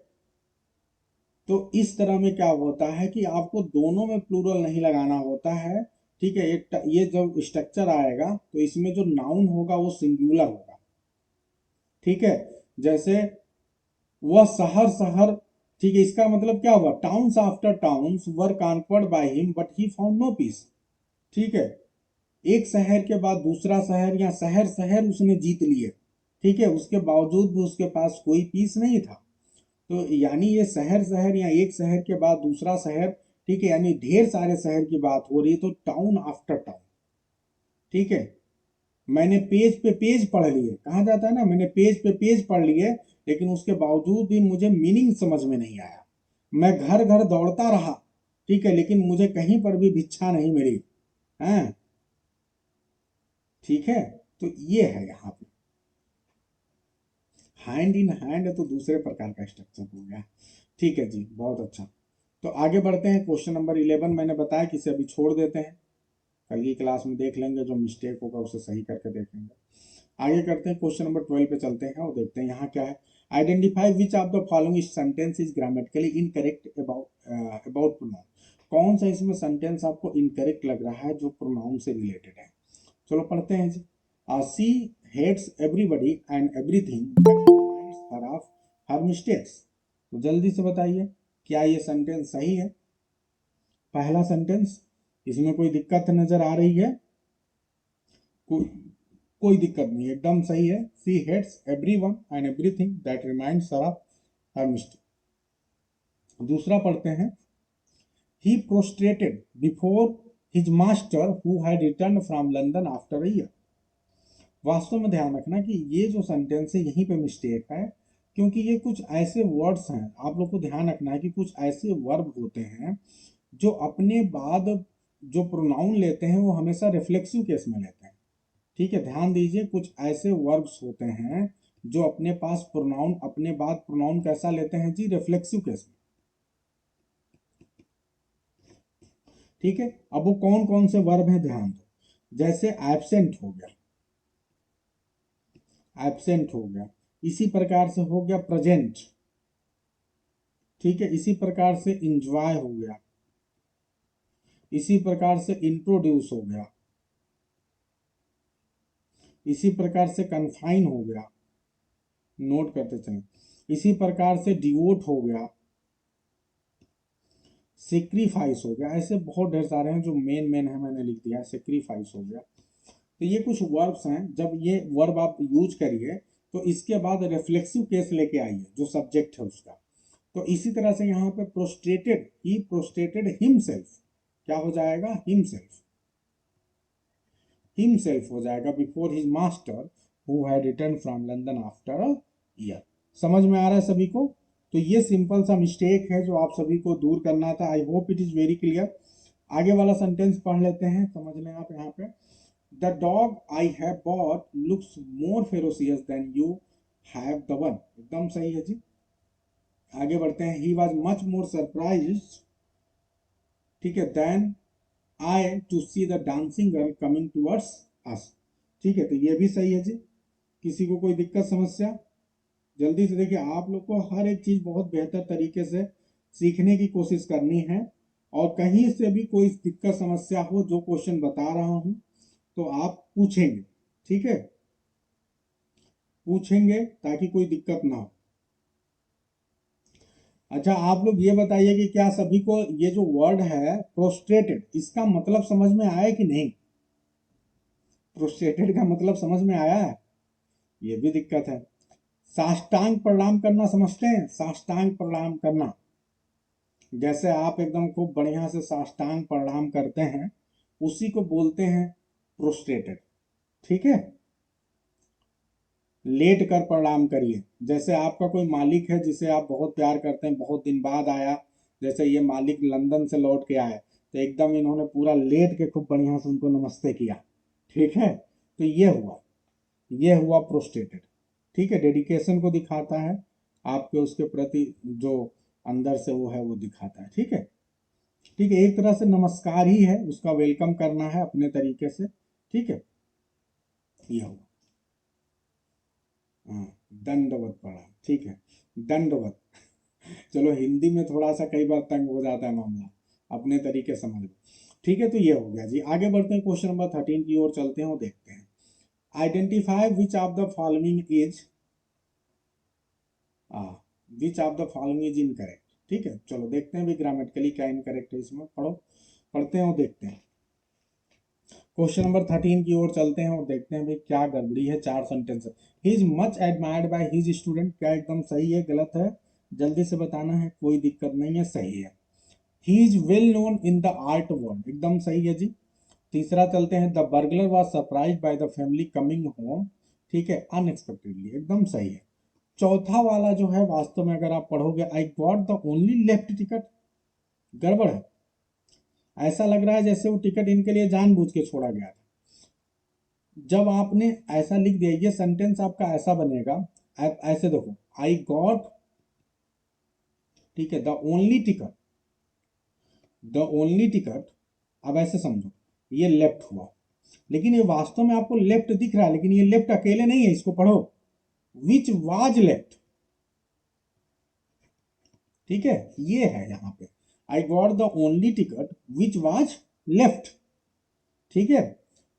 तो इस तरह में क्या होता है कि आपको दोनों में प्लूरल नहीं लगाना होता है। ठीक है, ये जब स्ट्रक्चर आएगा तो इसमें जो नाउन होगा वो सिंगुलर होगा। ठीक है, जैसे वह शहर शहर। ठीक है, इसका मतलब क्या हुआ? Towns after towns were conquered by him but he found no peace. ठीक है, एक शहर के बाद दूसरा शहर या शहर शहर उसने जीत लिए, ठीक है, उसके बावजूद भी उसके पास कोई पीस नहीं था। तो यानी ये शहर शहर या एक शहर के बाद दूसरा शहर, ठीक है, यानी ढेर सारे शहर की बात हो रही है, तो टाउन आफ्टर टाउन। ठीक है, मैंने पेज पे पेज पढ़ लिए, कहा जाता है ना, मैंने पेज पे पेज पढ़ लिए, लेकिन उसके बावजूद भी मुझे मीनिंग समझ में नहीं आया। मैं घर घर दौड़ता रहा, ठीक है, लेकिन मुझे कहीं पर भी भिक्षा नहीं मिली। हैं? ठीक है, तो ये है यहाँ पे हैंड इन हैंड है, तो दूसरे प्रकार का स्ट्रक्चर हो गया। ठीक है जी, बहुत अच्छा। तो आगे बढ़ते हैं, क्वेश्चन नंबर 11 मैंने बताया कि इसे अभी छोड़ देते हैं, कल की क्लास में देख लेंगे, जो मिस्टेक होगा उसे सही करके देखेंगे। आगे करते हैं, क्वेश्चन नंबर 12 पे चलते हैं और देखते हैं यहाँ क्या है। Identify which of the following sentence is grammatically incorrect about about pronoun. कौन सा इसमें सेंटेंस आपको इनकरेक्ट लग रहा है जो प्रोनाउन से रिलेटेड है? चलो पढ़ते हैं जी। She hates everybody and everything her of her mistakes. तो जल्दी से बताइए, क्या ये सेंटेंस सही है? पहला सेंटेंस, इसमें कोई दिक्कत नजर आ रही है? कोई कोई दिक्कत नहीं, एकदम सही है। She hates everyone and everything that reminds her of her mistake. दूसरा पढ़ते हैं। He prostrated before his master who had return from London after a year. वास्तव में ध्यान रखना कि ये जो सेंटेंस है यहीं पे मिस्टेक है, क्योंकि ये कुछ ऐसे वर्ड्स हैं, आप लोग को ध्यान रखना है कि कुछ ऐसे वर्ब होते हैं जो अपने बाद जो प्रोनाउन लेते हैं वो हमेशा रिफ्लेक्सिव केस में लेते हैं। ठीक है, ध्यान दीजिए, कुछ ऐसे वर्ब्स होते हैं जो अपने पास प्रोनाउन, अपने बाद प्रोनाउन कैसा लेते हैं जी? रिफ्लेक्सिव केस में। ठीक है, अब वो कौन कौन से वर्ब हैं ध्यान दो। जैसे एब्सेंट हो गया, एब्सेंट हो गया, इसी प्रकार से हो गया प्रेजेंट, ठीक है, इसी प्रकार से इंजॉय हो गया, इसी प्रकार से इंट्रोड्यूस हो गया, इसी प्रकार से कन्फाइन हो गया, नोट करते चलें, इसी प्रकार से डिवोट हो गया, सेक्रीफाइस हो गया, ऐसे बहुत ढेर सारे हैं जो मेन मेन है, मैंने लिख दिया, सेक्रीफाइस हो गया। तो ये कुछ वर्ब्स हैं, जब ये वर्ब आप यूज करिए तो इसके बाद रिफ्लेक्सिव केस लेके आइए जो सब्जेक्ट है उसका। तो इसी तरह से यहाँ पे प्रोस्ट्रेटेड, ही प्रोस्ट्रेटेड हिमसेल्फ, क्या हो जाएगा, हिमसेल्फ, हिमसेल्फ हो जाएगा before his master who had return from London after a year. समझ में आ रहा है सभी को? तो ये सिंपल सा मिस्टेक है जो आप सभी को दूर करना था। आई hope it is very clear. आगे वाला सेंटेंस पढ़ लेते हैं, समझ लें आप यहाँ पे। The dog I have bought looks more ferocious than you have the one, एकदम सही है जी। आगे बढ़ते हैं, he was much more surprise, ठीक है, then I to see the dancing girl coming towards us, ठीक है, तो ये भी सही है जी। किसी को कोई दिक्कत समस्या? जल्दी से देखिए, आप लोग को हर एक चीज बहुत बेहतर तरीके से सीखने की कोशिश करनी है, और कहीं से भी कोई दिक्कत समस्या हो, जो क्वेश्चन बता रहा हूं तो आप पूछेंगे, ठीक है, पूछेंगे ताकि कोई दिक्कत ना हो। अच्छा, आप लोग ये बताइए कि क्या सभी को ये जो वर्ड है प्रोस्ट्रेटेड, इसका मतलब समझ में आया कि नहीं? प्रोस्ट्रेटेड का मतलब समझ में आया है? ये भी दिक्कत है। साष्टांग प्रणाम करना समझते हैं? साष्टांग प्रणाम करना, जैसे आप एकदम खूब बढ़िया से साष्टांग प्रणाम करते हैं, उसी को बोलते हैं प्रोस्ट्रेटेड, ठीक है। लेट कर प्रणाम करिए, जैसे आपका कोई मालिक है जिसे आप बहुत प्यार करते हैं, बहुत दिन बाद आया, जैसे ये मालिक लंदन से लौट के आए, तो एकदम इन्होंने पूरा लेट के खूब बढ़िया से उनको नमस्ते किया, ठीक है, तो ये हुआ प्रोस्ट्रेटेड, ठीक है, डेडिकेशन को दिखाता है, आपके उसके प्रति जो अंदर से वो है वो दिखाता है, ठीक है। ठीक है, एक तरह से नमस्कार ही है, उसका वेलकम करना है अपने तरीके से, ठीक है, ये हुआ। हाँ, दंडवत प्रणाम, ठीक है, दंडवत। चलो, हिंदी में थोड़ा सा कई बार तंग हो जाता है मामला, अपने तरीके समझ लो, ठीक है, तो ये हो गया जी। आगे बढ़ते हैं, क्वेश्चन नंबर 13 की ओर चलते हैं और देखते हैं। Identify which of the following is, which of the following is incorrect, ठीक है, चलो देखते हैं भी ग्रामेटिकली क्या इनकरेक्ट है इसमें, पढ़ते हैं और देखते हैं। क्वेश्चन नंबर 13 की ओर चलते हैं और देखते हैं भाई क्या गड़बड़ी है। चार सेंटेंस है। He is much admired by his student, क्या एकदम सही है गलत है? जल्दी से बताना है, कोई दिक्कत नहीं है, सही है। He is well known in the art world, एकदम सही है जी। तीसरा चलते हैं, the burglar was surprise by the family coming home, ठीक है, अनएक्सपेक्टेडली, एकदम सही है। चौथा वाला जो है, वास्तव में अगर आप पढ़ोगे, I got the only left ticket, गड़बड़ है। ऐसा लग रहा है जैसे वो टिकट इनके लिए जानबूझ के छोड़ा गया था। जब आपने ऐसा लिख दिया, ये सेंटेंस आपका ऐसा बनेगा, ऐसे देखो, आई गॉट, ठीक है, the only ticket, the only ticket, अब ऐसे समझो, ये लेफ्ट हुआ, लेकिन ये वास्तव में आपको लेफ्ट दिख रहा है, लेकिन ये लेफ्ट अकेले नहीं है, इसको पढ़ो, विच वाज लेफ्ट, ठीक है, ये है यहाँ पे, I got the only ticket which was left, ठीक है।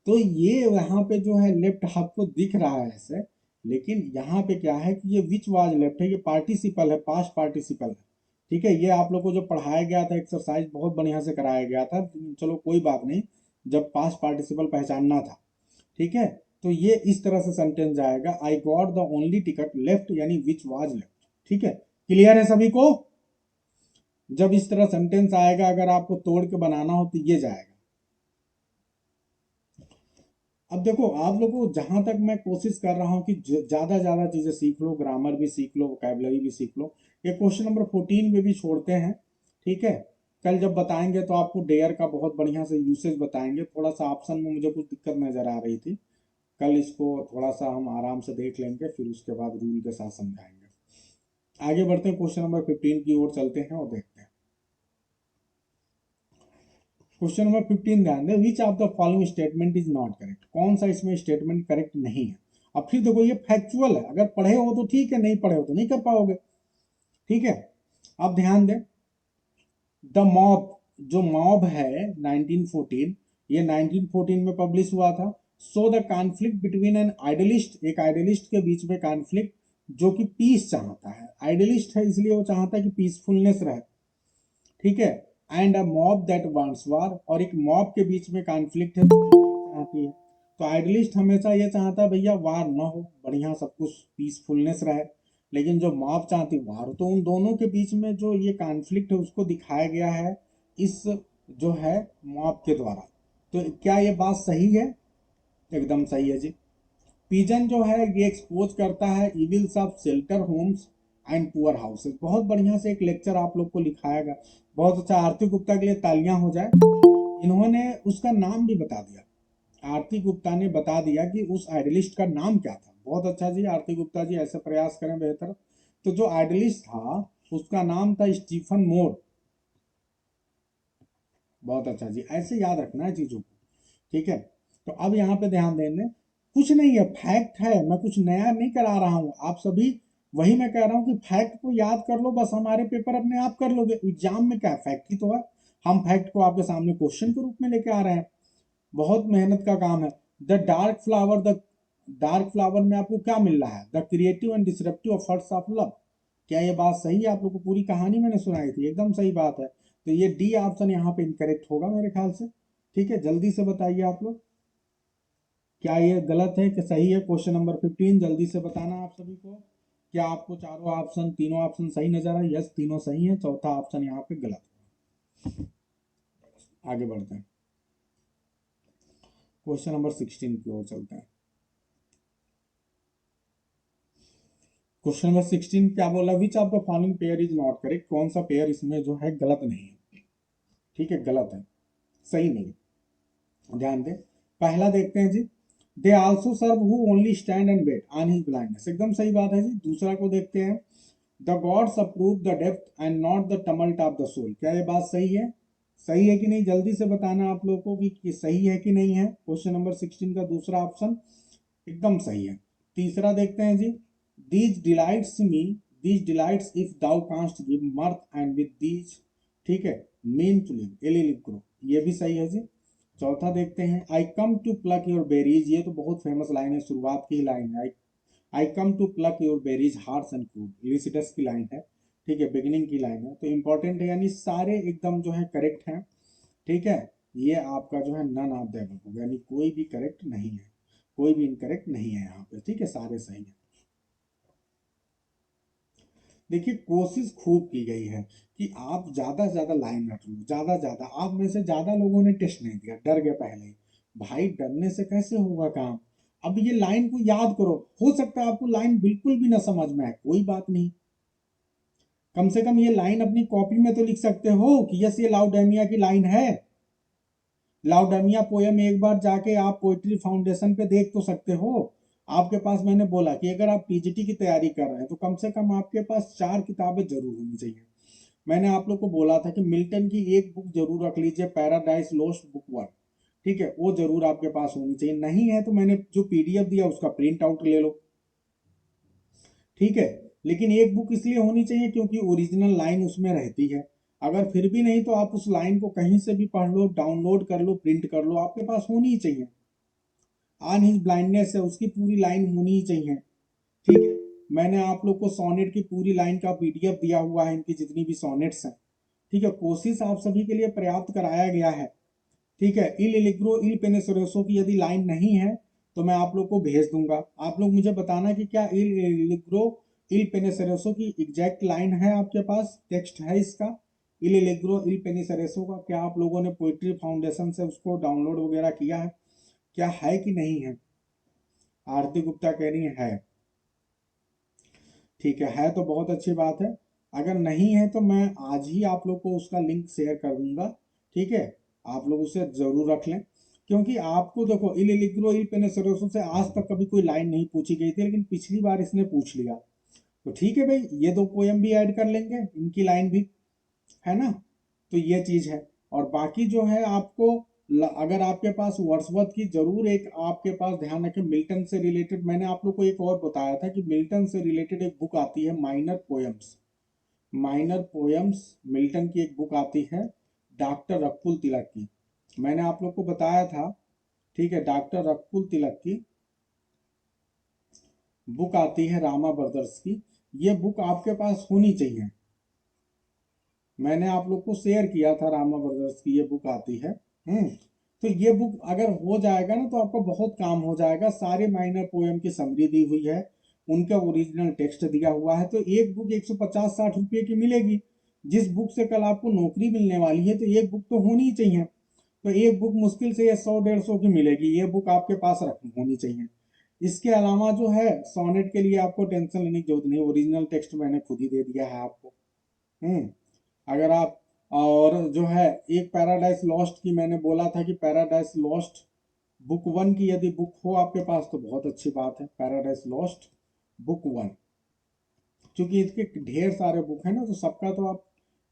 तो ये यहाँ पे जो है लेफ्ट आपको दिख रहा है ऐसे, लेकिन यहाँ पे क्या है कि ये विच वाज लेफ्ट है, ये पार्टिसिपल है, पास्ट पार्टिसिपल है, ठीक है। ये आप लोग को जो पढ़ाया गया था, एक्सरसाइज बहुत बढ़िया से कराया गया था, चलो कोई बात नहीं, जब पास्ट पार्टिसिपल पहचानना था, ठीक है। तो ये इस तरह से सेंटेंस आएगा, I got the only ticket left, यानी विच वाज लेफ्ट, ठीक है। क्लियर है सभी को? जब इस तरह सेंटेंस आएगा, अगर आपको तोड़ के बनाना हो तो ये जाएगा। अब देखो, आप लोगों को जहां तक मैं कोशिश कर रहा हूं कि ज्यादा ज्यादा चीजें सीख लो, ग्रामर भी सीख लो, वोकैबुलरी भी सीख लो। ये क्वेश्चन नंबर 14 में भी छोड़ते हैं, ठीक है। कल जब बताएंगे तो आपको डेयर का बहुत बढ़िया से यूसेज बताएंगे। थोड़ा सा ऑप्शन में मुझे कुछ दिक्कत नजर आ रही थी, कल इसको थोड़ा सा हम आराम से देख लेंगे, फिर उसके बाद रूल के साथ समझाएंगे। आगे बढ़ते हैं, क्वेश्चन नंबर 15 की ओर चलते हैं और देखते हैं। क्वेश्चन नंबर 15 ध्यान दें, विच of the following statement is not correct, कौन सा इसमें स्टेटमेंट करेक्ट नहीं है। अब फिर देखो ये फैक्चुअल है, अगर पढ़े हो तो ठीक है, नहीं पढ़े हो तो नहीं कर पाओगे, ठीक है। अब ध्यान दें, द मॉब, जो मॉब है 1914, ये 1914 में पब्लिश हुआ था। So the conflict between an idealist, एक आइडलिस्ट के बीच में कॉन्फ्लिक्ट, जो कि पीस चाहता है, आइडलिस्ट है इसलिए वो चाहता है कि पीसफुलनेस रहे, ठीक है। And a mob that wants war, और एक मॉब के बीच में कॉन्फ्लिक्ट है चाहती है। तो आइडलिस्ट हमेशा ये चाहता है भैया वार ना हो, बढ़िया सब कुछ पीसफुलनेस रहे, लेकिन जो मॉब चाहती वार, तो उन दोनों के बीच में जो ये कॉन्फ्लिक्ट है उसको दिखाया गया है इस जो है मॉब के द्वारा। तो क्या ये बात सही है? एकदम सही है जी। पिजन जो है ये एक्सपोज करता है evils of shelter homes and poor houses. बहुत बढ़िया से एक लेक्चर आप लोग को लिखाएगा, बहुत अच्छा। आरती गुप्ता के लिए तालियां हो जाए, इन्होंने उसका नाम भी बता दिया। आरती गुप्ता ने बता दिया कि उस आइडलिस्ट का नाम क्या था। बहुत अच्छा जी, आरती गुप्ता जी ऐसे प्रयास करें बेहतर। तो जो आइडलिस्ट था उसका नाम था स्टीफन मोर। बहुत अच्छा जी, ऐसे याद रखना है चीजों को, ठीक है। तो अब यहाँ पे ध्यान देने, कुछ नहीं है, फैक्ट है, मैं कुछ नया नहीं करा रहा हूँ, आप सभी वही मैं कह रहा हूँ कि फैक्ट को याद कर लो बस, हमारे पेपर अपने आप कर लोगे। एग्जाम में क्या है, फैक्ट ही तो है, हम फैक्ट को आपके सामने क्वेश्चन के रूप में लेके आ रहे हैं। बहुत मेहनत का काम है। The dark flower, the dark flower में आपको क्या मिल रहा है, the creative and disruptive efforts of love. क्या ये बात सही है? आप लोग को पूरी कहानी मैंने सुनाई थी, एकदम सही बात है। तो ये डी ऑप्शन यहाँ पे इनकरेक्ट होगा मेरे ख्याल से, ठीक है। जल्दी से बताइए आप लोग, क्या ये गलत है कि सही है? क्वेश्चन नंबर 15 जल्दी से बताना आप सभी को। क्या आपको चारों ऑप्शन, तीनों ऑप्शन सही नजर आए? यस, तीनों सही है, चौथा ऑप्शन यहाँ पे गलत है। आगे बढ़ते हैं, क्वेश्चन नंबर 16 की ओर चलते हैं। क्वेश्चन नंबर 16 क्या बोला, विच of the following pair is not correct, कौन सा पेयर इसमें जो है गलत नहीं है, ठीक है, गलत है, सही नहीं है। ध्यान दें, पहला देखते हैं जी, they also serve who only stand and wait on his blindness, एकदम सही बात है जी। दूसरा को देखते हैं, the gods approve the depth and not the tumult of the soul, क्या ये बात सही है? सही है कि नहीं, जल्दी से बताना आप लोगों को कि सही है कि नहीं है। क्वेश्चन नंबर 16 का दूसरा ऑप्शन एकदम सही है। तीसरा देखते हैं जी, these delights me, these delights if thou canst give mirth and with these, ठीक है, mean to live ally live grow, ये भी सही है जी। चौथा देखते हैं, I come to pluck your berries, ये तो बहुत फेमस लाइन है, शुरुआत की लाइन है। I come to pluck your berries hearts and crude, Lycidas की लाइन है, ठीक है, बिगिनिंग की लाइन है, तो इंपॉर्टेंट है, यानी सारे एकदम जो है करेक्ट हैं, ठीक है। ये आपका जो है नन ऑफ द अबव होगा, यानी कोई भी करेक्ट नहीं है, कोई भी इनकरेक्ट नहीं है यहाँ पे, ठीक है, सारे सही है। देखिए कोशिश खूब की गई है कि आप ज्यादा से ज्यादा लाइन रट लो, ज्यादा ज्यादा, आप में से ज्यादा लोगों ने टेस्ट नहीं दिया, डर गए पहले ही। भाई डरने से कैसे होगा काम, अब ये लाइन को याद करो, हो सकता है आपको लाइन बिल्कुल भी ना समझ में आए, कोई बात नहीं, कम से कम ये लाइन अपनी कॉपी में तो लिख सकते हो कि यस ये लाउडेमिया की लाइन है। लाउडेमिया पोयम एक बार जाके आप पोइट्री फाउंडेशन पे देख तो सकते हो। आपके पास, मैंने बोला कि अगर आप टीजीटी की तैयारी कर रहे हैं तो कम से कम आपके पास 4 किताबें जरूर होनी चाहिए। मैंने आप लोग को बोला था कि मिल्टन की एक बुक जरूर रख लीजिए, पैराडाइज लोस्ट बुक 1, ठीक है, वो जरूर आपके पास होनी चाहिए। नहीं है तो मैंने जो पीडीएफ दिया उसका प्रिंट आउट ले लो, ठीक है। लेकिन एक बुक इसलिए होनी चाहिए क्योंकि ओरिजिनल लाइन उसमें रहती है। अगर फिर भी नहीं तो आप उस लाइन को कहीं से भी पढ़ लो, डाउनलोड कर लो, प्रिंट कर लो, आपके पास होनी ही चाहिए। ऑन हिज ब्लाइंडनेस है, उसकी पूरी लाइन होनी ही चाहिए, ठीक है। मैंने आप लोग को सोनेट की पूरी लाइन का पीडीएफ दिया हुआ है, इनकी जितनी भी सोनेट्स हैं, ठीक है। कोशिश आप सभी के लिए पर्याप्त कराया गया है, ठीक है। इल एलिग्रो इल पेनेसोरेसो की यदि लाइन नहीं है तो मैं आप लोग को भेज दूंगा, आप लोग मुझे बताना कि क्या इल एलिग्रो इल पेनेसोरेसो की एग्जैक्ट लाइन है, आपके पास टेक्स्ट है इसका, इल एलिग्रो इल पेनेसोरेसो का, क्या आप लोगों ने पोइट्री फाउंडेशन से उसको डाउनलोड वगैरह किया है, क्या है कि नहीं है? आरती गुप्ता कह रही है, ठीक है तो बहुत अच्छी बात है। अगर नहीं है तो मैं आज ही आप लोग को उसका लिंक शेयर कर दूंगा, ठीक है, आप लोग उसे जरूर रख लें। क्योंकि आपको देखो इल एलिग्रो इल पेनेसोरेसो से आज तक कभी कोई लाइन नहीं पूछी गई थी, लेकिन पिछली बार इसने पूछ लिया, तो ठीक है भाई, ये दो पोएम भी ऐड कर लेंगे, इनकी लाइन भी, है ना। तो ये चीज है। और बाकी जो है आपको अगर आपके पास वर्ड्सवर्थ की जरूर एक आपके पास ध्यान रखें, मिल्टन से रिलेटेड मैंने आप लोग को एक और बताया था कि मिल्टन से रिलेटेड एक बुक आती है minor poems. Minor poems Milton की एक बुक आती है डॉक्टर रकुल तिलक की, मैंने आप लोग को बताया था, ठीक है। डॉक्टर रकुल तिलक की बुक आती है रामा ब्रदर्स की, ये बुक आपके पास होनी चाहिए। मैंने आप लोग को शेयर किया था, रामा ब्रदर्स की ये बुक आती है। तो ये बुक अगर हो जाएगा ना तो आपका बहुत काम हो जाएगा। सारे माइनर पोएम की समरी दी हुई है, उनका ओरिजिनल टेक्स्ट दिया हुआ है। तो एक बुक 150-60 रुपये की मिलेगी। जिस बुक से कल आपको नौकरी मिलने वाली है तो एक बुक तो होनी ही चाहिए। तो एक बुक मुश्किल से ये 100-150 की मिलेगी, ये बुक आपके पास होनी चाहिए। इसके अलावा जो है सोनेट के लिए आपको टेंशन लेने की जरूरत नहीं, ओरिजिनल टेक्स्ट मैंने खुद ही दे दिया है आपको। अगर आप और जो है एक पैराडाइज लॉस्ट की मैंने बोला था कि पैराडाइज लॉस्ट बुक 1 की यदि बुक हो आपके पास तो बहुत अच्छी बात है, पैराडाइज लॉस्ट बुक 1। क्योंकि इसके ढेर सारे बुक है ना, तो सबका तो आप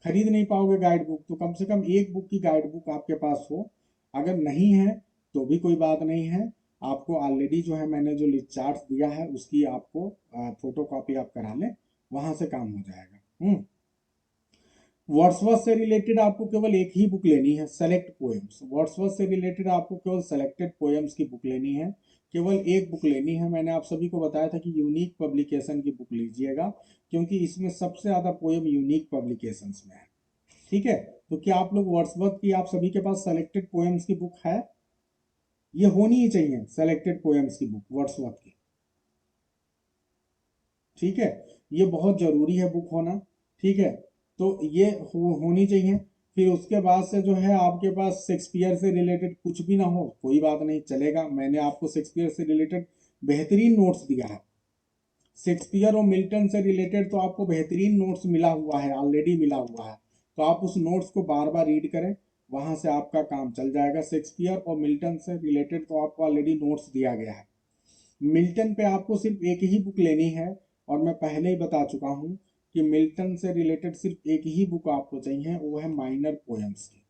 खरीद नहीं पाओगे गाइड बुक, तो कम से कम एक बुक की गाइड बुक आपके पास हो। अगर नहीं है तो भी कोई बात नहीं है, आपको ऑलरेडी जो है मैंने जो लिस्ट चार्ट दिया है उसकी आपको फोटो कॉपी आप करा लें, वहां से काम हो जाएगा। वर्ड्सवर्थ से रिलेटेड आपको केवल एक ही बुक लेनी है, सेलेक्ट पोएम्स। वर्ड्सवर्थ से रिलेटेड आपको केवल सेलेक्टेड पोएम्स की बुक लेनी है, केवल एक बुक लेनी है। मैंने आप सभी को बताया था कि यूनिक पब्लिकेशन की बुक लीजिएगा, क्योंकि इसमें सबसे ज्यादा पोएम यूनिक पब्लिकेशंस में है, ठीक है। तो क्या आप लोग वर्ड्सवर्थ की आप सभी के पास सेलेक्टेड पोएम्स की बुक है? ये होनी ही चाहिए सेलेक्टेड पोएम्स की बुक वर्ड्सवर्थ की, ठीक है। ये बहुत जरूरी है बुक होना, ठीक है। तो ये होनी चाहिए। फिर उसके बाद से जो है आपके पास शेक्सपियर से रिलेटेड कुछ भी ना हो कोई बात नहीं चलेगा, मैंने आपको शेक्सपियर से रिलेटेड बेहतरीन नोट्स दिया है। शेक्सपियर और मिल्टन से रिलेटेड तो आपको बेहतरीन नोट्स मिला हुआ है, ऑलरेडी मिला हुआ है। तो आप उस नोट्स को बार बार रीड करें, वहां से आपका काम चल जाएगा। शेक्सपियर और मिल्टन से रिलेटेड तो आपको ऑलरेडी नोट्स दिया गया है। मिल्टन पे आपको सिर्फ एक ही बुक लेनी है, और मैं पहले ही बता चुका हूं कि मिल्टन से रिलेटेड सिर्फ एक ही बुक आपको चाहिए, वो है माइनर पोएम्स की।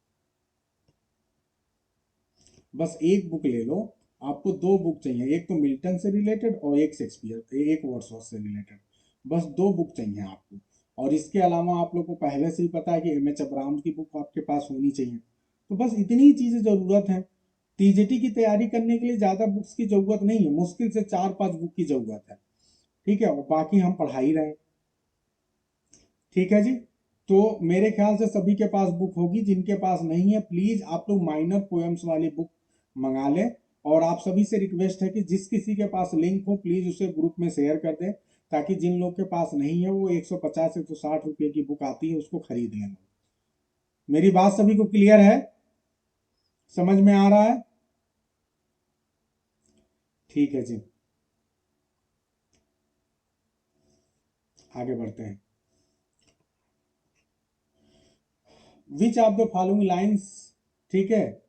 बस एक बुक ले लो, आपको दो बुक चाहिए, एक तो मिल्टन से रिलेटेड और एक शेक्सपियर एक वर्ड्सवर्थ से रिलेटेड, बस दो बुक चाहिए आपको। और इसके अलावा आप लोग को पहले से ही पता है कि एम एच अब्राहम की बुक आपके पास होनी चाहिए। तो बस इतनी ही चीजें जरूरत है। टीजीटी की तैयारी करने के लिए ज्यादा बुक्स की जरूरत नहीं है, मुश्किल से 4-5 बुक की जरूरत है, ठीक है। और बाकी हम पढ़ा ही रहे, ठीक है जी। तो मेरे ख्याल से सभी के पास बुक होगी, जिनके पास नहीं है प्लीज आप लोग माइनर पोएम्स वाली बुक मंगा लें। और आप सभी से रिक्वेस्ट है कि जिस किसी के पास लिंक हो प्लीज उसे ग्रुप में शेयर कर दें, ताकि जिन लोग के पास नहीं है वो 150-160 रुपए की बुक आती है उसको खरीद लें। मेरी बात सभी को क्लियर है, समझ में आ रहा है? ठीक है जी, आगे बढ़ते हैं। Which of the following lines, ठीक है,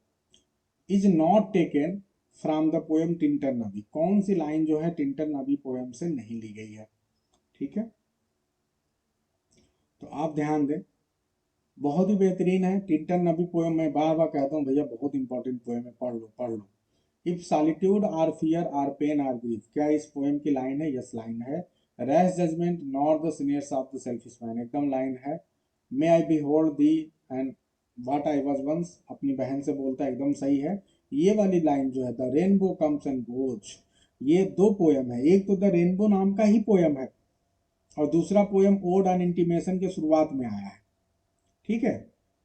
is not taken from the poem Tintern Abbey, कौन सी लाइन जो है टिंटर नबी पोएम से नहीं ली गई है, ठीक है। तो आप ध्यान दें, बहुत ही बेहतरीन है टिंटर नबी पोएम। मैं बार बार कहता हूँ भैया बहुत इंपॉर्टेंट पोएम है, पढ़ लो पढ़ लो। If solitude or fear or pain or grief, क्या इस पोएम की लाइन है? यस लाइन है। Rash judgement not the sneers of the selfish man, एकदम लाइन है। May I behold thee and what I was once, अपनी बहन से बोलता है, एकदम सही है। ये वाली लाइन जो है the rainbow comes and goes, ये दो पोएम है, एक तो द रेनबो नाम का ही पोएम है और दूसरा पोएम ओड ऑन इंटीमेशन के शुरुआत में आया है, ठीक है।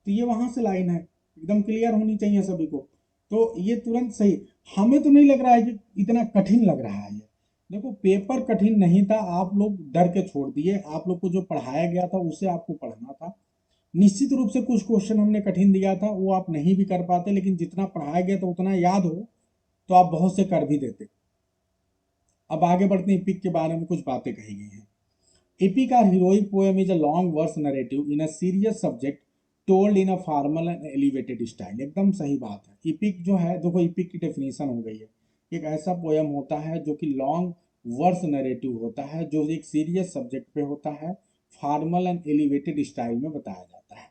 तो ये वहां से लाइन है, एकदम क्लियर होनी चाहिए सभी को। तो ये तुरंत सही, हमें तो नहीं लग रहा है कि इतना कठिन लग रहा है ये। देखो पेपर कठिन नहीं था, आप लोग डर के छोड़ दिए, आप लोग को जो पढ़ाया गया था उसे आपको पढ़ना था। निश्चित रूप से कुछ क्वेश्चन हमने कठिन दिया था, वो आप नहीं भी कर पाते, लेकिन जितना पढ़ाया गया था उतना याद हो तो आप बहुत से कर भी देते। अब आगे बढ़ते हैं, इपिक के बारे में कुछ बातें कही गई हैं। Epic or heroic poem is a long verse narrative in a serious subject told in a formal and elevated style, एकदम सही बात है। इपिक जो है, देखो इपिक की डेफिनेशन हो गई है, एक ऐसा पोएम होता है जो कि लॉन्ग वर्स नरेटिव होता है, जो एक सीरियस सब्जेक्ट पे होता है, फॉर्मल एंड एलिवेटेड स्टाइल में बताया जाता है।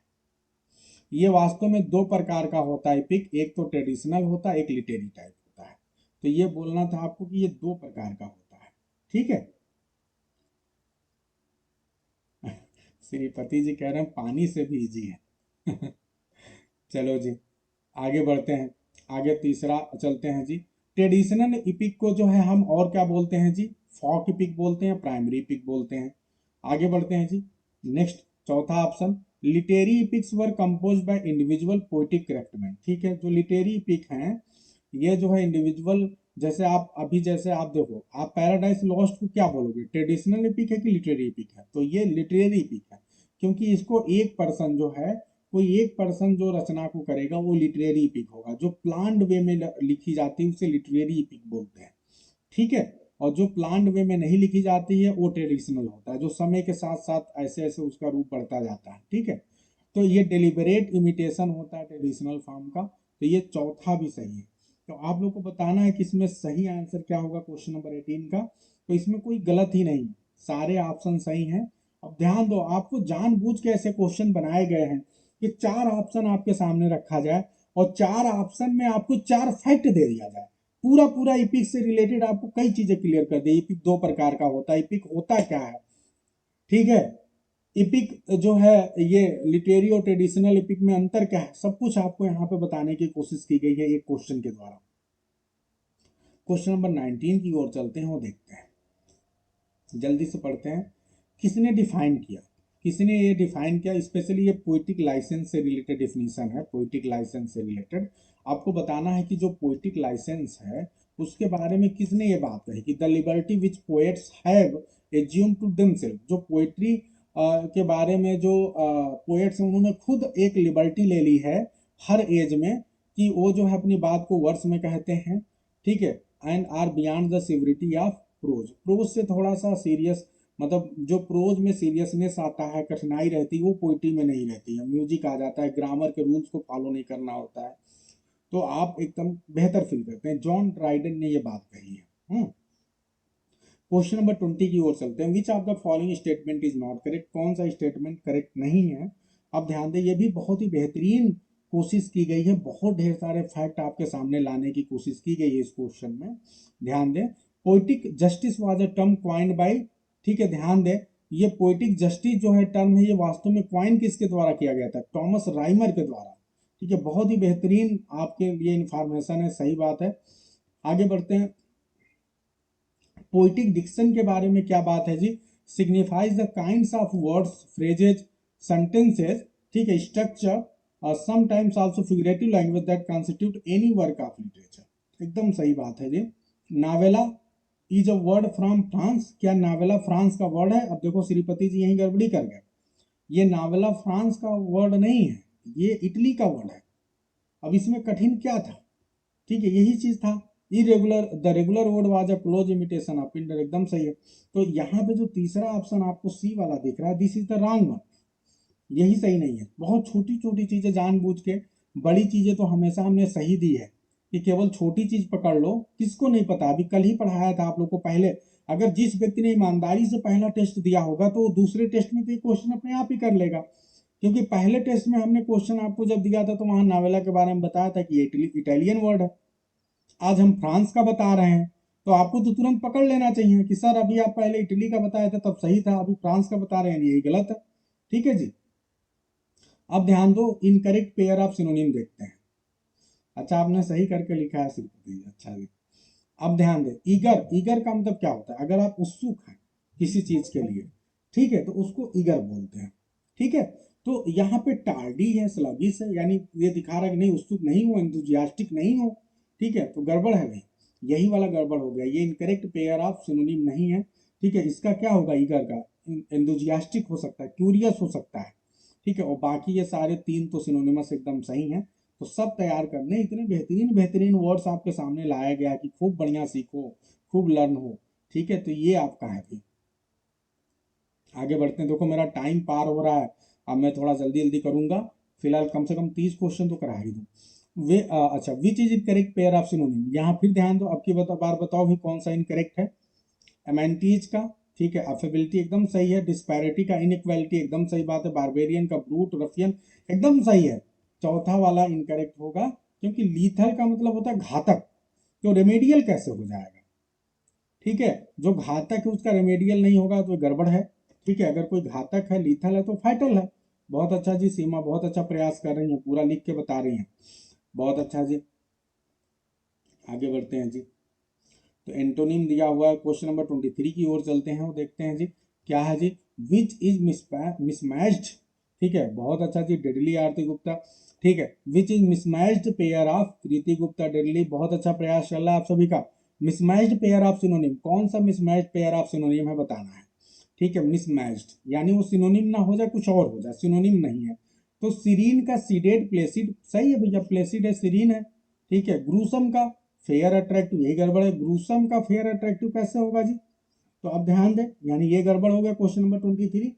ये वास्तव में दो प्रकार का होता है इपिक, एक तो ट्रेडिशनल होता है, एक लिटरेरी टाइप होता है। तो ये बोलना था आपको कि ये दो प्रकार का होता है, ठीक है। श्रीपति जी कह रहे हैं पानी से भी इजी है। चलो जी, आगे बढ़ते हैं। आगे तीसरा चलते हैं जी। ट्रेडिशनल इपिक को जो है हम और क्या बोलते हैं जी, फॉक इपिक बोलते हैं, प्राइमरी इपिक बोलते हैं। आगे बढ़ते हैं जी। नेक्स्ट चौथा option, literary epics were compose by individual poetic करेक्टमेंट। ठीक है, जो लिटेरी इपिक हैं ये जो है इंडिविजुअल, जैसे आप अभी जैसे आप देखो, आप पैराडाइज लॉस्ट को क्या बोलोगे, ट्रेडिशनल इपिक है कि लिटरेरी इपिक है? तो ये लिटरेरी इपिक है, क्योंकि इसको एक पर्सन जो है, कोई एक पर्सन जो रचना को करेगा वो लिटरेरी इपिक होगा। जो प्लान्ड वे में लिखी जाती है उसे लिटरेरी इपिक बोलते हैं, ठीक है। और जो प्लान्ड वे में नहीं लिखी जाती है वो ट्रेडिशनल होता है, जो समय के साथ साथ ऐसे ऐसे उसका रूप बढ़ता जाता है, ठीक है। तो ये डेलिबरेट इमिटेशन होता है ट्रेडिशनल फॉर्म का। तो ये चौथा भी सही है। तो आप लोग को बताना है कि इसमें सही आंसर क्या होगा क्वेश्चन नंबर 18 का। तो इसमें कोई गलत ही नहीं, सारे ऑप्शन सही हैं। अब ध्यान दो, आपको जानबूझ के ऐसे क्वेश्चन बनाए गए हैं कि चार ऑप्शन आपके सामने रखा जाए और चार ऑप्शन में आपको चार फैक्ट दे दिया जाए। पूरा पूरा इपिक से रिलेटेड आपको कई चीजें क्लियर कर दे। इपिक दो प्रकार का होता है, इपिक होता क्या है, ठीक है। इपिक जो है ये लिटरेरी और ट्रेडिशनल इपिक में अंतर क्या है, सब कुछ आपको यहाँ पे बताने की कोशिश की गई है एक क्वेश्चन के द्वारा। क्वेश्चन नंबर 19 की ओर चलते हैं, वो देखते हैं, जल्दी से पढ़ते हैं। किसने डिफाइन किया, किसने ये डिफाइन किया, स्पेशली ये पोइटिक लाइसेंस से रिलेटेड डिफिनीशन है। पोइटिक लाइसेंस से रिलेटेड आपको बताना है कि जो पोइटिक लाइसेंस है उसके बारे में किसने ये बात कही कि the liberty which poets have assume to themself. जो पोइट्री के बारे में जो पोएट्स हैं उन्होंने खुद एक लिबर्टी ले ली है हर एज में, कि वो जो है अपनी बात को वर्स में कहते हैं, ठीक है। And are beyond the severity of prose. Prose से थोड़ा सा सीरियस, मतलब जो प्रोज में सीरियसनेस आता है, कठिनाई रहती है, वो पोइट्री में नहीं रहती है। म्यूजिक आ जाता है, ग्रामर के रूल्स को फॉलो नहीं करना होता है, तो आप एकदम बेहतर फील करते हैं। जॉन ड्राइडन ने ये बात कही है। क्वेश्चन नंबर 20 की ओर चलते हैं। Which of the following statement is not correct, कौन सा स्टेटमेंट करेक्ट नहीं है। अब ध्यान दें, ये भी बहुत ही बेहतरीन कोशिश की गई है, बहुत ढेर सारे फैक्ट आपके सामने लाने की कोशिश की गई है इस क्वेश्चन में। ध्यान दें, poetic justice was a term coined by, ठीक है, ध्यान दें, ये पोइटिक जस्टिस जो है टर्म है, ये वास्तव में क्वाइन किसके द्वारा किया गया था, टॉमस राइमर के द्वारा, ठीक है। बहुत ही बेहतरीन आपके लिए इंफॉर्मेशन है, सही बात है। आगे बढ़ते हैं। पोइटिक डिक्शन के बारे में क्या बात है जी, signifies the kinds of words, phrases, sentences, ठीक है, structure, sometimes also figurative language that constitute any work of literature. एकदम सही बात है जी। Novella is a word from France, क्या नावेला फ्रांस का वर्ड है? अब देखो श्रीपति जी यहीं गड़बड़ी कर गए, ये नावेला फ्रांस का वर्ड नहीं है, ये इटली का वर्ड है। अब इसमें कठिन क्या था, ठीक है, यही चीज था। Irregular, the regular word was a close imitation of Pindar, एकदम सही है। तो यहाँ पे जो तीसरा ऑप्शन आपको सी वाला दिख रहा है, this is the wrong one, यही सही नहीं है। बहुत छोटी छोटी चीजें जानबूझ के, बड़ी चीजें तो हमेशा हमने सही दी है, कि केवल छोटी चीज पकड़ लो। किसको नहीं पता, अभी कल ही पढ़ाया था आप लोग को पहले, अगर जिस व्यक्ति ने ईमानदारी से पहला टेस्ट दिया होगा तो वो दूसरे टेस्ट में तो ये क्वेश्चन अपने आप ही कर लेगा। क्योंकि पहले टेस्ट में हमने क्वेश्चन आपको जब दिया था तो वहां नावेला के बारे में बताया था कि ये इटालियन वर्ड है। आज हम फ्रांस का बता रहे हैं, तो आपको तो तुरंत पकड़ लेना चाहिए कि सर अभी आप पहले इटली का बताया था तब सही था, अभी फ्रांस का बता रहे हैं यही गलत है, ठीक है जी। अब ध्यान दो, इनकरेक्ट पेयर ऑफ सिनोनिम देखते हैं। अच्छा, आपने सही करके लिखा है श्रीपति जी, अच्छा जी। अब ध्यान दे, ईगर, ईगर का मतलब क्या होता है, अगर आप उत्सुक हैं किसी चीज के लिए, ठीक है, तो उसको ईगर बोलते हैं, ठीक है। तो यहाँ पे टार्डी है, स्लगिश है, यानी ये दिखा रहा है कि नहीं उत्सुक नहीं हो, एंथुजियास्टिक नहीं हो, ठीक है, तो गड़बड़ है भाई, यही वाला गड़बड़ हो गया, ये इनकरेक्ट पेयर ऑफ सिनोनिम नहीं है, ठीक है। इसका क्या होगा ईगर का, एंथुजियास्टिक हो सकता है, क्यूरियस हो सकता है, ठीक है। और बाकी ये सारे तीन तो सिनोनिमस एकदम सही हैं। तो सब तैयार करने इतने बेहतरीन बेहतरीन वर्ड्स आपके सामने लाया गया कि खूब बढ़िया सीखो, खूब लर्न हो, ठीक है। तो ये आपका है भाई। आगे बढ़ते हैं, देखो मेरा टाइम पार हो रहा है, अब मैं थोड़ा जल्दी जल्दी करूंगा, फिलहाल कम से कम 30 क्वेश्चन तो करा ही दूँ। वे अच्छा, which is incorrect pair of synonym, यहाँ फिर ध्यान दो, अब की बार बताओ भी कौन सा इनकरेक्ट है। एमेंटीज का, ठीक है, अफेबिलिटी एकदम सही है, डिस्पैरिटी का, इनइक्वालिटी एकदम सही बात है, बारबेरियन का, ब्रूट, रफियन एकदम सही है, चौथा वाला इनकरेक्ट होगा, क्योंकि लीथल का मतलब होता है घातक, तो रेमेडियल कैसे हो जाएगा? ठीक है, जो घातक है उसका रेमेडियल नहीं होगा तो गड़बड़ है। ठीक है, अगर कोई घातक है, लीथल है, तो फाइटल है। बहुत अच्छा जी सीमा, बहुत अच्छा प्रयास कर रही हैं, पूरा लिख के बता रही हैं, बहुत अच्छा जी। आगे बढ़ते हैं जी। तो एंटोनिम दिया हुआ है, क्वेश्चन नंबर 23 की ओर चलते हैं, वो देखते हैं जी क्या है जी। विच इज मिसमैच्ड, ठीक है, बहुत अच्छा जी, डेडली आरती गुप्ता। ठीक है, which is mismatched pair of, Preeti Gupta deadly, बहुत अच्छा प्रयास चल रहा है आप सभी का। मिसमैच्ड पेयर ऑफ सिनोनिम, कौन सा मिसमैच्ड पेयर ऑफ सिनोनिम है बताना है। ठीक है, मिसमैच्ड यानी वो सिनोनिम ना हो जाए, कुछ और हो जाए, सिनोनिम नहीं है। तो सीरीन का सीडेड प्लेसिड, सही है भैया, प्लेसिड है, सीरीन है। ठीक है, ग्रूसम का फेयर अट्रैक्टिव, यही गड़बड़ है, ग्रूसम का फेयर अट्रैक्टिव कैसे होगा जी? तो अब ध्यान दें, यानी ये गड़बड़ हो गया क्वेश्चन नंबर 23।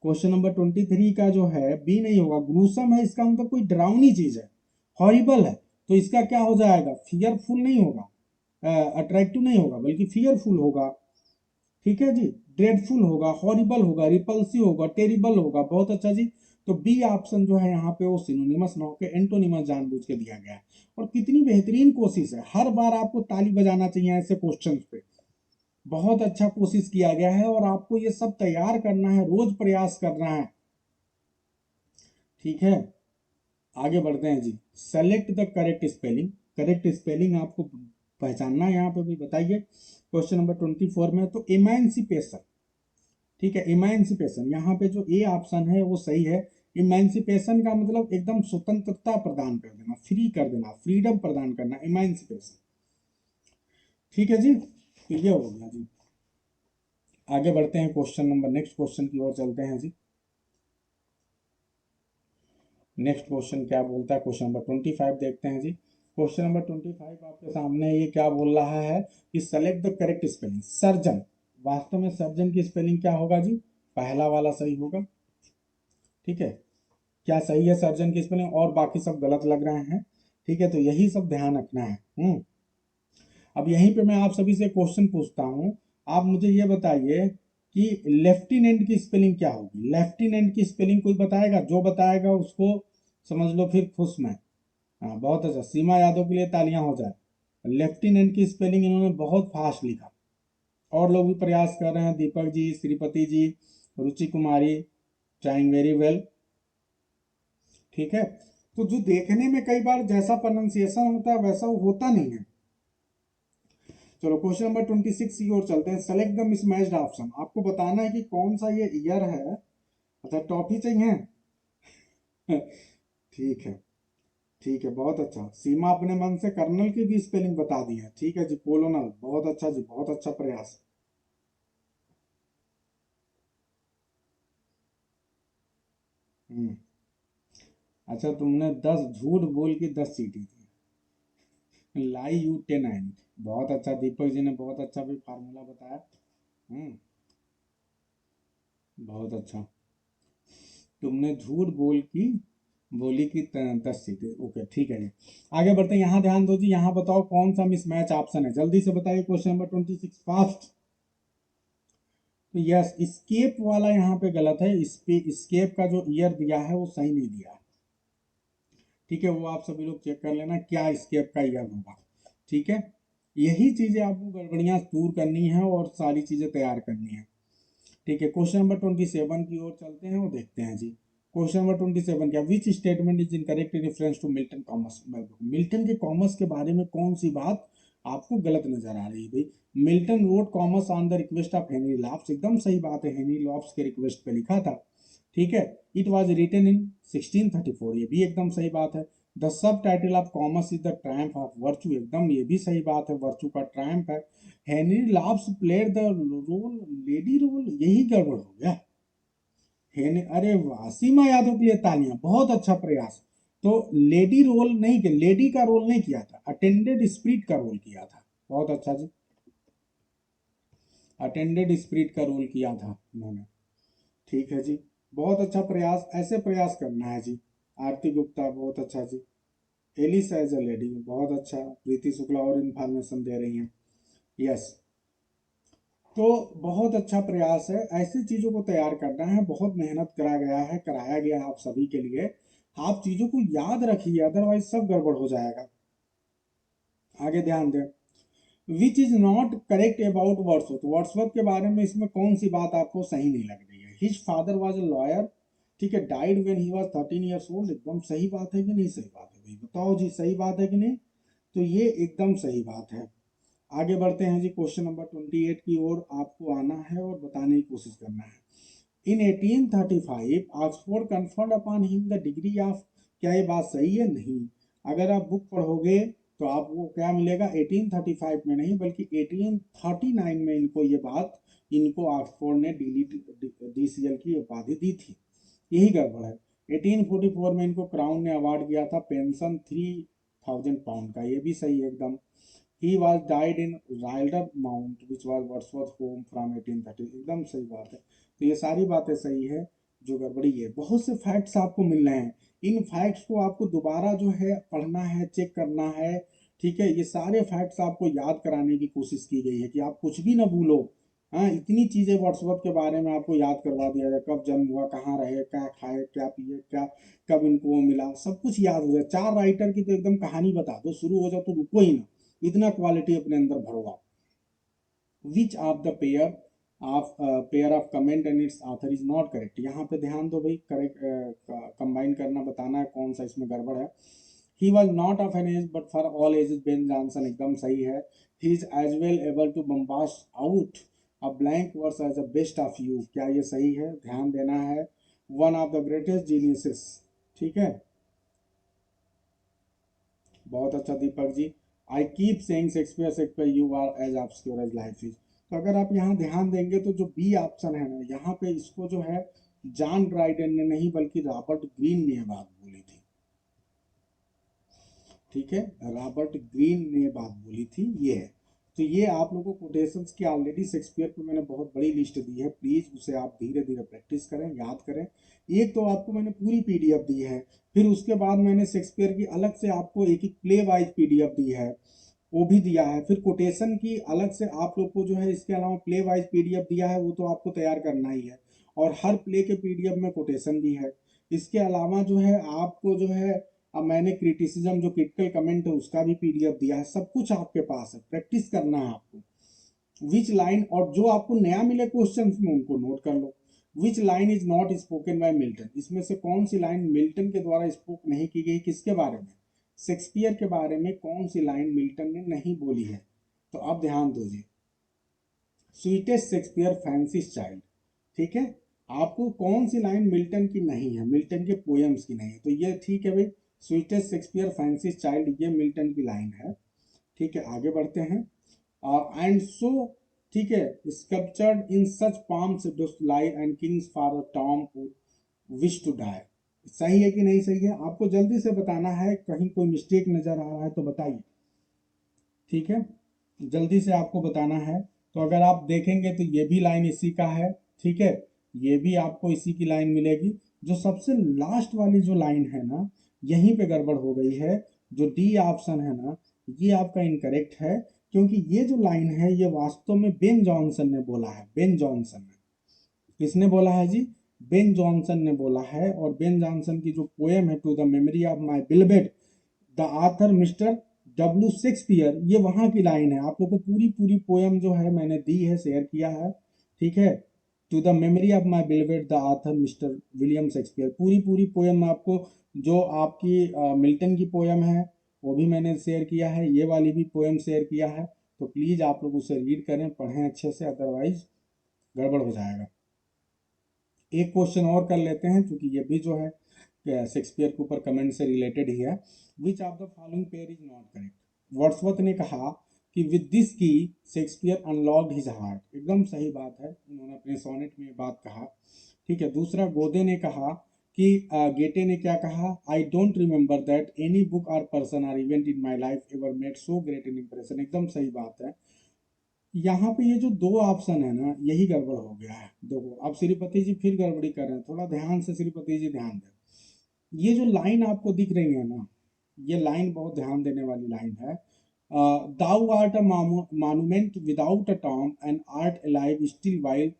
क्वेश्चन नंबर 23 का जो है बी नहीं होगा, ग्रूसम है, इसका मतलब कोई डरावनी चीज है, हॉरिबल है, तो इसका क्या हो जाएगा, फियरफुल नहीं होगा, अट्रैक्टिव नहीं होगा, बल्कि फियरफुल होगा। ठीक है जी, ड्रेडफुल होगा, हॉरिबल होगा, रिपल्सिव होगा, टेरिबल होगा, बहुत अच्छा जी। तो बी ऑप्शन जो है यहाँ पे वो सिनोनिमस ना होकर एंटोनिमस जानबूझ के दिया गया है। और कितनी बेहतरीन कोशिश है, हर बार आपको ताली बजाना चाहिए ऐसे क्वेश्चन पे, बहुत अच्छा कोशिश किया गया है, और आपको ये सब तैयार करना है, रोज प्रयास करना है। ठीक है, आगे बढ़ते हैं जी। Select the correct spelling, correct spelling आपको पहचानना है, यहाँ पे भी बताइए। क्वेश्चन नंबर 24 में तो इमेंसिपेशन, ठीक है, इमेंसिपेशन, यहाँ पे जो ए ऑप्शन है वो सही है। इमेंसिपेशन का मतलब एकदम स्वतंत्रता प्रदान कर देना, फ्री कर देना, फ्रीडम प्रदान करना, इमेंसिपेशन। ठीक है जी, तो ये हो गया जी। आगे बढ़ते हैं क्वेश्चन नंबर, नेक्स्ट क्वेश्चन की ओर चलते हैं जी। नेक्स्ट क्वेश्चन क्या बोलता है, क्वेश्चन नंबर 25 देखते हैं जी। क्वेश्चन नंबर 25 आपके सामने ये क्या बोल रहा है कि select the correct spelling, surgeon, वास्तव में सर्जन की स्पेलिंग क्या होगा जी? पहला वाला सही होगा। ठीक है, क्या सही है सर्जन की स्पेलिंग, और बाकी सब गलत लग रहे हैं। ठीक है, तो यही सब ध्यान रखना है। अब यहीं पे मैं आप सभी से क्वेश्चन पूछता हूँ, आप मुझे ये बताइए कि लेफ्टिनेंट की स्पेलिंग क्या होगी? लेफ्टिनेंट की स्पेलिंग कोई बताएगा? जो बताएगा उसको समझ लो फिर खुश मैं। हाँ, बहुत अच्छा, सीमा यादव के लिए तालियां हो जाए। लेफ्टिनेंट की स्पेलिंग इन्होंने बहुत फास्ट लिखा, और लोग भी प्रयास कर रहे हैं, दीपक जी, श्रीपति जी, रुचि कुमारी, ट्राइंग वेरी वेल। ठीक है, तो जो देखने में कई बार जैसा प्रोनाउंसिएशन होता है वैसा वो होता नहीं है। चलो क्वेश्चन नंबर 26 की ओर चलते हैं। सेलेक्ट द मिसमैच्ड ऑप्शन, आपको बताना है कि कौन सा ये ईयर है। अच्छा, टॉफी चाहिए? ठीक है, ठीक है, बहुत अच्छा, सीमा अपने मन से कर्नल की भी स्पेलिंग बता दी है। ठीक है जी, कोलोनल, बहुत अच्छा जी, बहुत अच्छा प्रयास। हम्म, अच्छा, तुमने 10 झूठ बोल के 10 सीटी थी, लाई यू 10 9। बहुत अच्छा, दीपक जी ने बहुत अच्छा भी फार्मूला बताया। हम्म, बहुत अच्छा, तुमने झूठ बोली की 10 सीटें, ओके, ठीक है जी। आगे बढ़ते हैं, यहाँ ध्यान दो जी, यहाँ बताओ कौन सा मिसमैच ऑप्शन है, जल्दी से बताइए। Question number 26 fast. तो यस, स्केप वाला यहाँ पे गलत है, इस पे स्केप का जो ईयर दिया है वो सही नहीं दिया है। ठीक है, वो आप सभी लोग चेक कर लेना क्या स्केप का ईयर होगा। ठीक है, यही चीजें आपको गड़बड़ियां दूर करनी है और सारी चीजें तैयार करनी है। ठीक है, क्वेश्चन नंबर 27 की ओर चलते हैं, वो देखते हैं जी। क्वेश्चन नंबर 27 क्या, which statement is incorrect in reference to Milton Comus? Milton के कॉमर्स के बारे में कौन सी बात आपको गलत नजर आ रही है भाई? Milton road commerce on the request of Henry lobes, एकदम सही बात है, हेनरी लॉब्स के रिक्वेस्ट पे लिखा था। ठीक है, इट वॉज रिटन इन 1634, ये भी एकदम सही बात है। The sub title of commerce is the Triumph of virtue, एकदम ये भी सही बात है, वर्चू का ट्रायम्फ है। Henry Lawes played the role, lady role, यही गड़बड़ हो गया। हेनरी, अरे वाह, सीमा यादव के लिए तालियां, बहुत अच्छा प्रयास। तो लेडी रोल नहीं किया, लेडी का रोल नहीं किया था, अटेंडेड स्पिरिट का रोल किया था। बहुत अच्छा जी, अटेंडेड स्पिरिट का रोल किया था उन्होंने। ठीक है जी, बहुत अच्छा प्रयास, ऐसे प्रयास करना है जी। आरती गुप्ता, बहुत अच्छा जी। एलिस एज अ लेडी, बहुत अच्छा। प्रीति शुक्ला और इंफॉर्मेशन दे रही हैं। यस, तो बहुत अच्छा प्रयास है, ऐसी चीजों को तैयार करना है, बहुत मेहनत करा गया है, कराया गया है आप सभी के लिए। आप चीजों को याद रखिए, अदरवाइज सब गड़बड़ हो जाएगा। आगे ध्यान दें, which is not correct about Wordsworth. Wordsworth के बारे में इसमें कौन सी बात आपको सही नहीं लग रही है? His father was a lawyer, ठीक है, died when he was 13 years old. एकदम सही बात है कि नहीं सही बात है भाई, बताओ जी, सही बात है कि नहीं? तो ये एकदम सही बात है। आगे बढ़ते हैं जी, क्वेश्चन नंबर 28 की ओर आपको आना है और बताने की कोशिश करना है। इन 1835 Oxford conferred upon him the degree of, क्या ये बात सही है? नहीं। अगर आप बुक पढ़ोगे तो आपको क्या मिलेगा? 1835 में नहीं बल्कि 1839 में इनको ये बात, इनको ऑक्सफोर्ड ने DCL की उपाधि दी थी। यही गड़बड़ है। 1844 में इनको क्राउन ने अवार्ड किया था पेंशन 3000 पाउंड का, ये भी सही है एकदम। He was died in Ryder Mount, which was Wordsworth home from 1830। एकदम सही बात है। तो ये सारी बातें सही है, जो गड़बड़ी है, बहुत से फैक्ट्स आपको मिल रहे हैं। इन फैक्ट्स को आपको दोबारा जो है पढ़ना है, चेक करना है, ठीक है। ये सारे फैक्ट्स आपको याद कराने की कोशिश की गई है कि आप कुछ भी ना भूलो। हाँ, इतनी चीजें वर्ड्सवर्थ के बारे में आपको याद करवा दिया जाए, कब जन्म हुआ, कहाँ रहे, क्या खाए, क्या पिए, क्या कब इनको वो मिला, सब कुछ याद हो जाए। 4 राइटर की तो एकदम कहानी बता दो, शुरू हो जाओ तो रुको ही ना, इतना क्वालिटी अपने अंदर भरो आप। विच of the pair of comment and it's author is not correct. यहाँ पे ध्यान दो भाई, करेक्ट कंबाइन करना, बताना है कौन सा इसमें गड़बड़ है। He was not of an age but for all ages, Ben Jonson, एकदम सही है। He is as well able to bombast out a blank verse as a best of you, क्या ये सही है? ध्यान देना है। One of the greatest geniuses, ठीक है, बहुत अच्छा Deepak ji. I keep saying Shakespeare, Shakespeare, you are as obscure as life is. तो अगर आप यहाँ ध्यान देंगे तो जो बी ऑप्शन है ना, यहाँ पे इसको जो है जॉन ड्राइडन ने नहीं बल्कि रॉबर्ट ग्रीन ने बात बोली थी, ठीक है, रॉबर्ट ग्रीन ने बात बोली थी, ये है। तो ये आप लोगों को कोटेशंस की ऑलरेडी शेक्सपियर पे मैंने बहुत बड़ी लिस्ट दी है, प्लीज उसे आप धीरे धीरे प्रैक्टिस करें, याद करें। एक तो आपको मैंने पूरी PDF दी है, फिर उसके बाद मैंने शेक्सपियर की अलग से आपको एक एक प्ले वाइज PDF दी है, वो भी दिया है। फिर कोटेशन की अलग से आप लोग को जो है, इसके अलावा प्ले वाइज PDF दिया है, वो तो आपको तैयार करना ही है। और हर प्ले के PDF में कोटेशन भी है। इसके अलावा जो है आपको जो है, अब मैंने क्रिटिसिज्म जो क्रिटिकल कमेंट है उसका भी PDF दिया है, सब कुछ आपके पास है, प्रैक्टिस करना है आपको। विच लाइन, और जो आपको नया मिले क्वेश्चन में उनको नोट कर लो। Which line is not spoken by Milton, इसमें से कौन सी लाइन मिल्टन के द्वारा स्पोक नहीं की गई? किसके बारे में? शेक्सपियर के बारे में कौन सी लाइन मिल्टन ने नहीं बोली है? तो अब ध्यान दीजिए, स्वीटेस्ट शेक्सपियर फैंसीज चाइल्ड, ठीक है। आपको कौन सी लाइन मिल्टन की नहीं है? मिल्टन के पोएम्स की नहीं है, तो ये ठीक है भाई, स्वीटेस्ट शेक्सपियर फैंसीज चाइल्ड ये मिल्टन की लाइन है, ठीक है। आगे बढ़ते हैं। एंड सो, ठीक है, sculptured in such palms dost lie and kings for a tom wish to die। सही है कि नहीं सही है? आपको जल्दी से बताना है, कहीं कोई मिस्टेक नजर आ रहा है तो बताइए, ठीक है, जल्दी से आपको बताना है। तो अगर आप देखेंगे तो ये भी लाइन इसी का है, ठीक है, ये भी आपको इसी की लाइन मिलेगी। जो सबसे लास्ट वाली जो लाइन है ना, यहीं पे गड़बड़ हो गई है। जो डी ऑप्शन है ना, ये आपका इनकरेक्ट है, क्योंकि ये जो लाइन है ये वास्तव में बेन जॉनसन ने बोला है। बेन जॉनसन ने, किसने बोला है जी? बेन जॉनसन ने बोला है। और बेन जॉनसन की जो पोएम है to the memory of my beloved the author mister W Shakespeare, ये वहां की लाइन है। आप लोग को पूरी पूरी पोएम जो है मैंने दी है, शेयर किया है, ठीक है। To the memory of my beloved the author mister William Shakespeare, पूरी पूरी पोएम आपको, जो आपकी मिल्टन की पोएम है वो भी मैंने शेयर किया है, ये वाली भी पोएम शेयर किया है। तो प्लीज आप लोग उसे रीड करें, पढ़ें अच्छे से, अदरवाइज गड़बड़ हो जाएगा। एक क्वेश्चन और कर लेते हैं, क्योंकि ये भी जो है शेक्सपियर के ऊपर कमेंट से रिलेटेड ही है। विच of the following pair is not correct. Wordsworth ने कहा कि विद दिस की शेक्सपियर अनलॉक्ड हिज हार्ट, एकदम सही बात है, उन्होंने अपने सोनेट में ये बात कहा, ठीक है। दूसरा, गोदे ने कहा कि गेटे ने क्या कहा? I don't remember that any book और पर्सन और event in my life ever made so great an impression, एकदम सही बात है। यहाँ पे ये जो दो ऑप्शन है ना, यही गड़बड़ हो गया है। देखो अब श्रीपति जी फिर गड़बड़ी कर रहे हैं, थोड़ा ध्यान से श्रीपति जी ध्यान दें। ये जो लाइन आपको दिख रही है ना, ये लाइन बहुत ध्यान देने वाली लाइन है। Thou art a monument without a tomb and art alive still while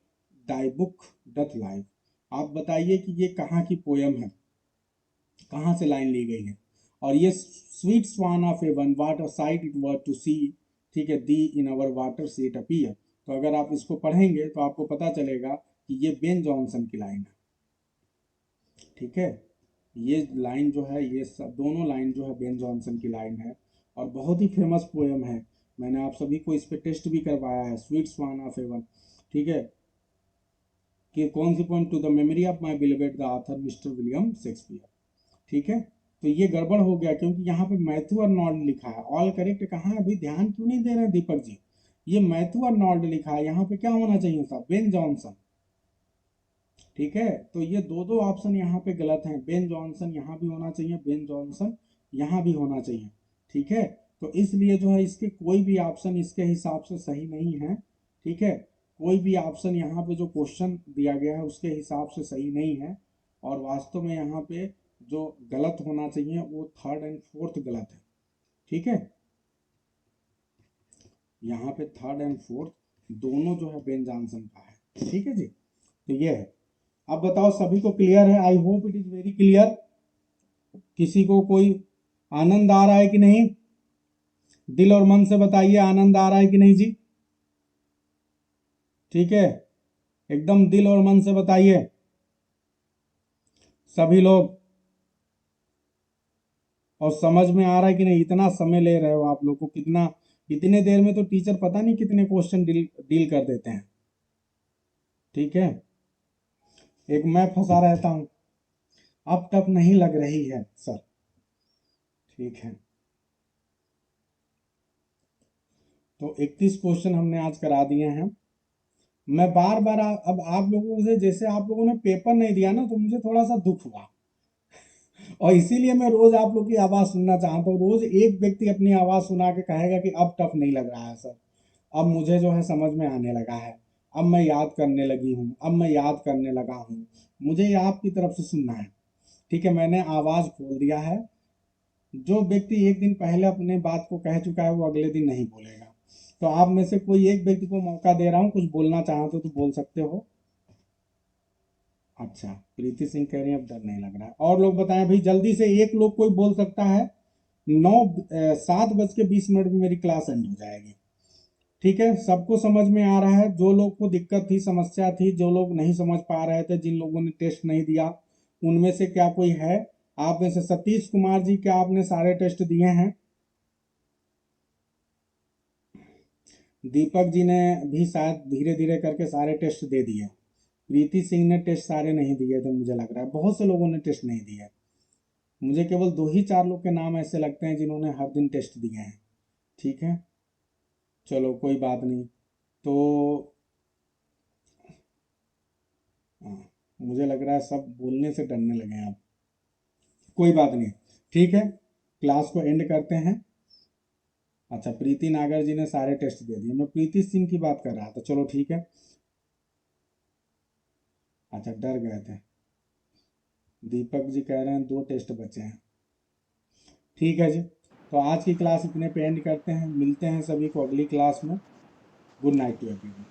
thy book doth live. आप बताइए कि ये कहाँ की पोयम है? कहाँ से लाइन ली गई है। और ये sweet swan of Avon what a sight it worth to see, ठीक है, thee in our water seat appear. तो अगर आप इसको पढ़ेंगे तो आपको पता चलेगा कि ये बेन जॉनसन की लाइन है, ठीक है। ये लाइन जो है, ये दोनों लाइन जो है बेन जॉनसन की लाइन है और बहुत ही फेमस पोएम है। मैंने आप सभी को इस पे टेस्ट भी करवाया है, स्वीट स्वान ऑफ एवन, ठीक है, कि कौन सी poem, to the memory of my beloved the author mister William Shakespeare, ठीक है। तो ये गड़बड़ हो गया क्योंकि यहाँ पे मैथ्यू अर्नोल्ड लिखा है, ऑल करेक्ट कहाँ है, अभी ध्यान क्यों नहीं दे रहे हैं दीपक जी। ये मैथ्यू अर्नोल्ड लिखा है, यहाँ पे क्या होना चाहिए था, बेन जॉनसन, ठीक है। तो ये दो दो ऑप्शन यहाँ पे गलत हैं, बेन जॉनसन यहाँ भी होना चाहिए, बेन जॉनसन यहाँ भी होना चाहिए, ठीक है। तो इसलिए जो है इसके कोई भी ऑप्शन इसके हिसाब से सही नहीं है, ठीक है। कोई भी ऑप्शन यहाँ पे जो क्वेश्चन दिया गया है उसके हिसाब से सही नहीं है। और वास्तव में यहाँ पे जो गलत होना चाहिए वो थर्ड एंड फोर्थ गलत है, ठीक है। यहाँ पे थर्ड एंड फोर्थ दोनों जो है बेन जॉनसन का है, ठीक है जी। तो ये है। अब बताओ सभी को क्लियर है, आई hope it is very clear. किसी को कोई आनंद आ रहा है कि नहीं, दिल और मन से बताइए, आनंद आ रहा है कि नहीं जी, ठीक है, एकदम दिल और मन से बताइए सभी लोग। और समझ में आ रहा है कि नहीं, इतना समय ले रहे हो आप लोग को, कितना, इतने देर में तो टीचर पता नहीं कितने क्वेश्चन डील कर देते हैं, ठीक है। एक मैं फंसा रहता हूं, अब तक नहीं लग रही है सर, ठीक है। तो 31 क्वेश्चन हमने आज करा दिए हैं। मैं बार बार अब आप लोगों से, जैसे आप लोगों ने पेपर नहीं दिया ना तो मुझे थोड़ा सा दुख हुआ, और इसीलिए मैं रोज आप लोग की आवाज सुनना चाहता हूँ। रोज एक व्यक्ति अपनी आवाज सुना के कहेगा कि अब टफ नहीं लग रहा है सर, अब मुझे जो है समझ में आने लगा है, अब मैं याद करने लगी हूँ, अब मैं याद करने लगा हूँ। मुझे ये आपकी तरफ से सुनना है, ठीक है। मैंने आवाज खोल दिया है, जो व्यक्ति एक दिन पहले अपने बात को कह चुका है वो अगले दिन नहीं बोलेगा। तो आप में से कोई एक व्यक्ति को मौका दे रहा हूँ, कुछ बोलना चाहते हो तो बोल सकते हो। अच्छा, प्रीति सिंह कह रही है अब डर नहीं लग रहा है। और लोग बताएं भाई, जल्दी से एक लोग कोई बोल सकता है। 7:20 में मेरी क्लास एंड हो जाएगी, ठीक है। सबको समझ में आ रहा है, जो लोग को दिक्कत थी, समस्या थी, जो लोग नहीं समझ पा रहे थे, जिन लोगों ने टेस्ट नहीं दिया, उनमें से क्या कोई है, आप में से सतीश कुमार जी, क्या आपने सारे टेस्ट दिए हैं। दीपक जी ने भी शायद धीरे धीरे करके सारे टेस्ट दे दिए। प्रीति सिंह ने टेस्ट सारे नहीं दिए थे, मुझे लग रहा है बहुत से लोगों ने टेस्ट नहीं दिए। मुझे केवल 2 ही 4 लोग के नाम ऐसे लगते हैं जिन्होंने हर दिन टेस्ट दिए हैं, ठीक है। चलो कोई बात नहीं। तो हाँ, मुझे लग रहा है सब बोलने से डरने लगे हैं आप, कोई बात नहीं, ठीक है। क्लास को एंड करते हैं। अच्छा, प्रीति नागर जी ने सारे टेस्ट दे दिए, मैं प्रीति सिंह की बात कर रहा था, चलो ठीक है। अच्छा, डर गए थे। दीपक जी कह रहे हैं 2 टेस्ट बचे हैं, ठीक है जी। तो आज की क्लास इतने पे एंड करते हैं, मिलते हैं सभी को अगली क्लास में। Good night to everyone.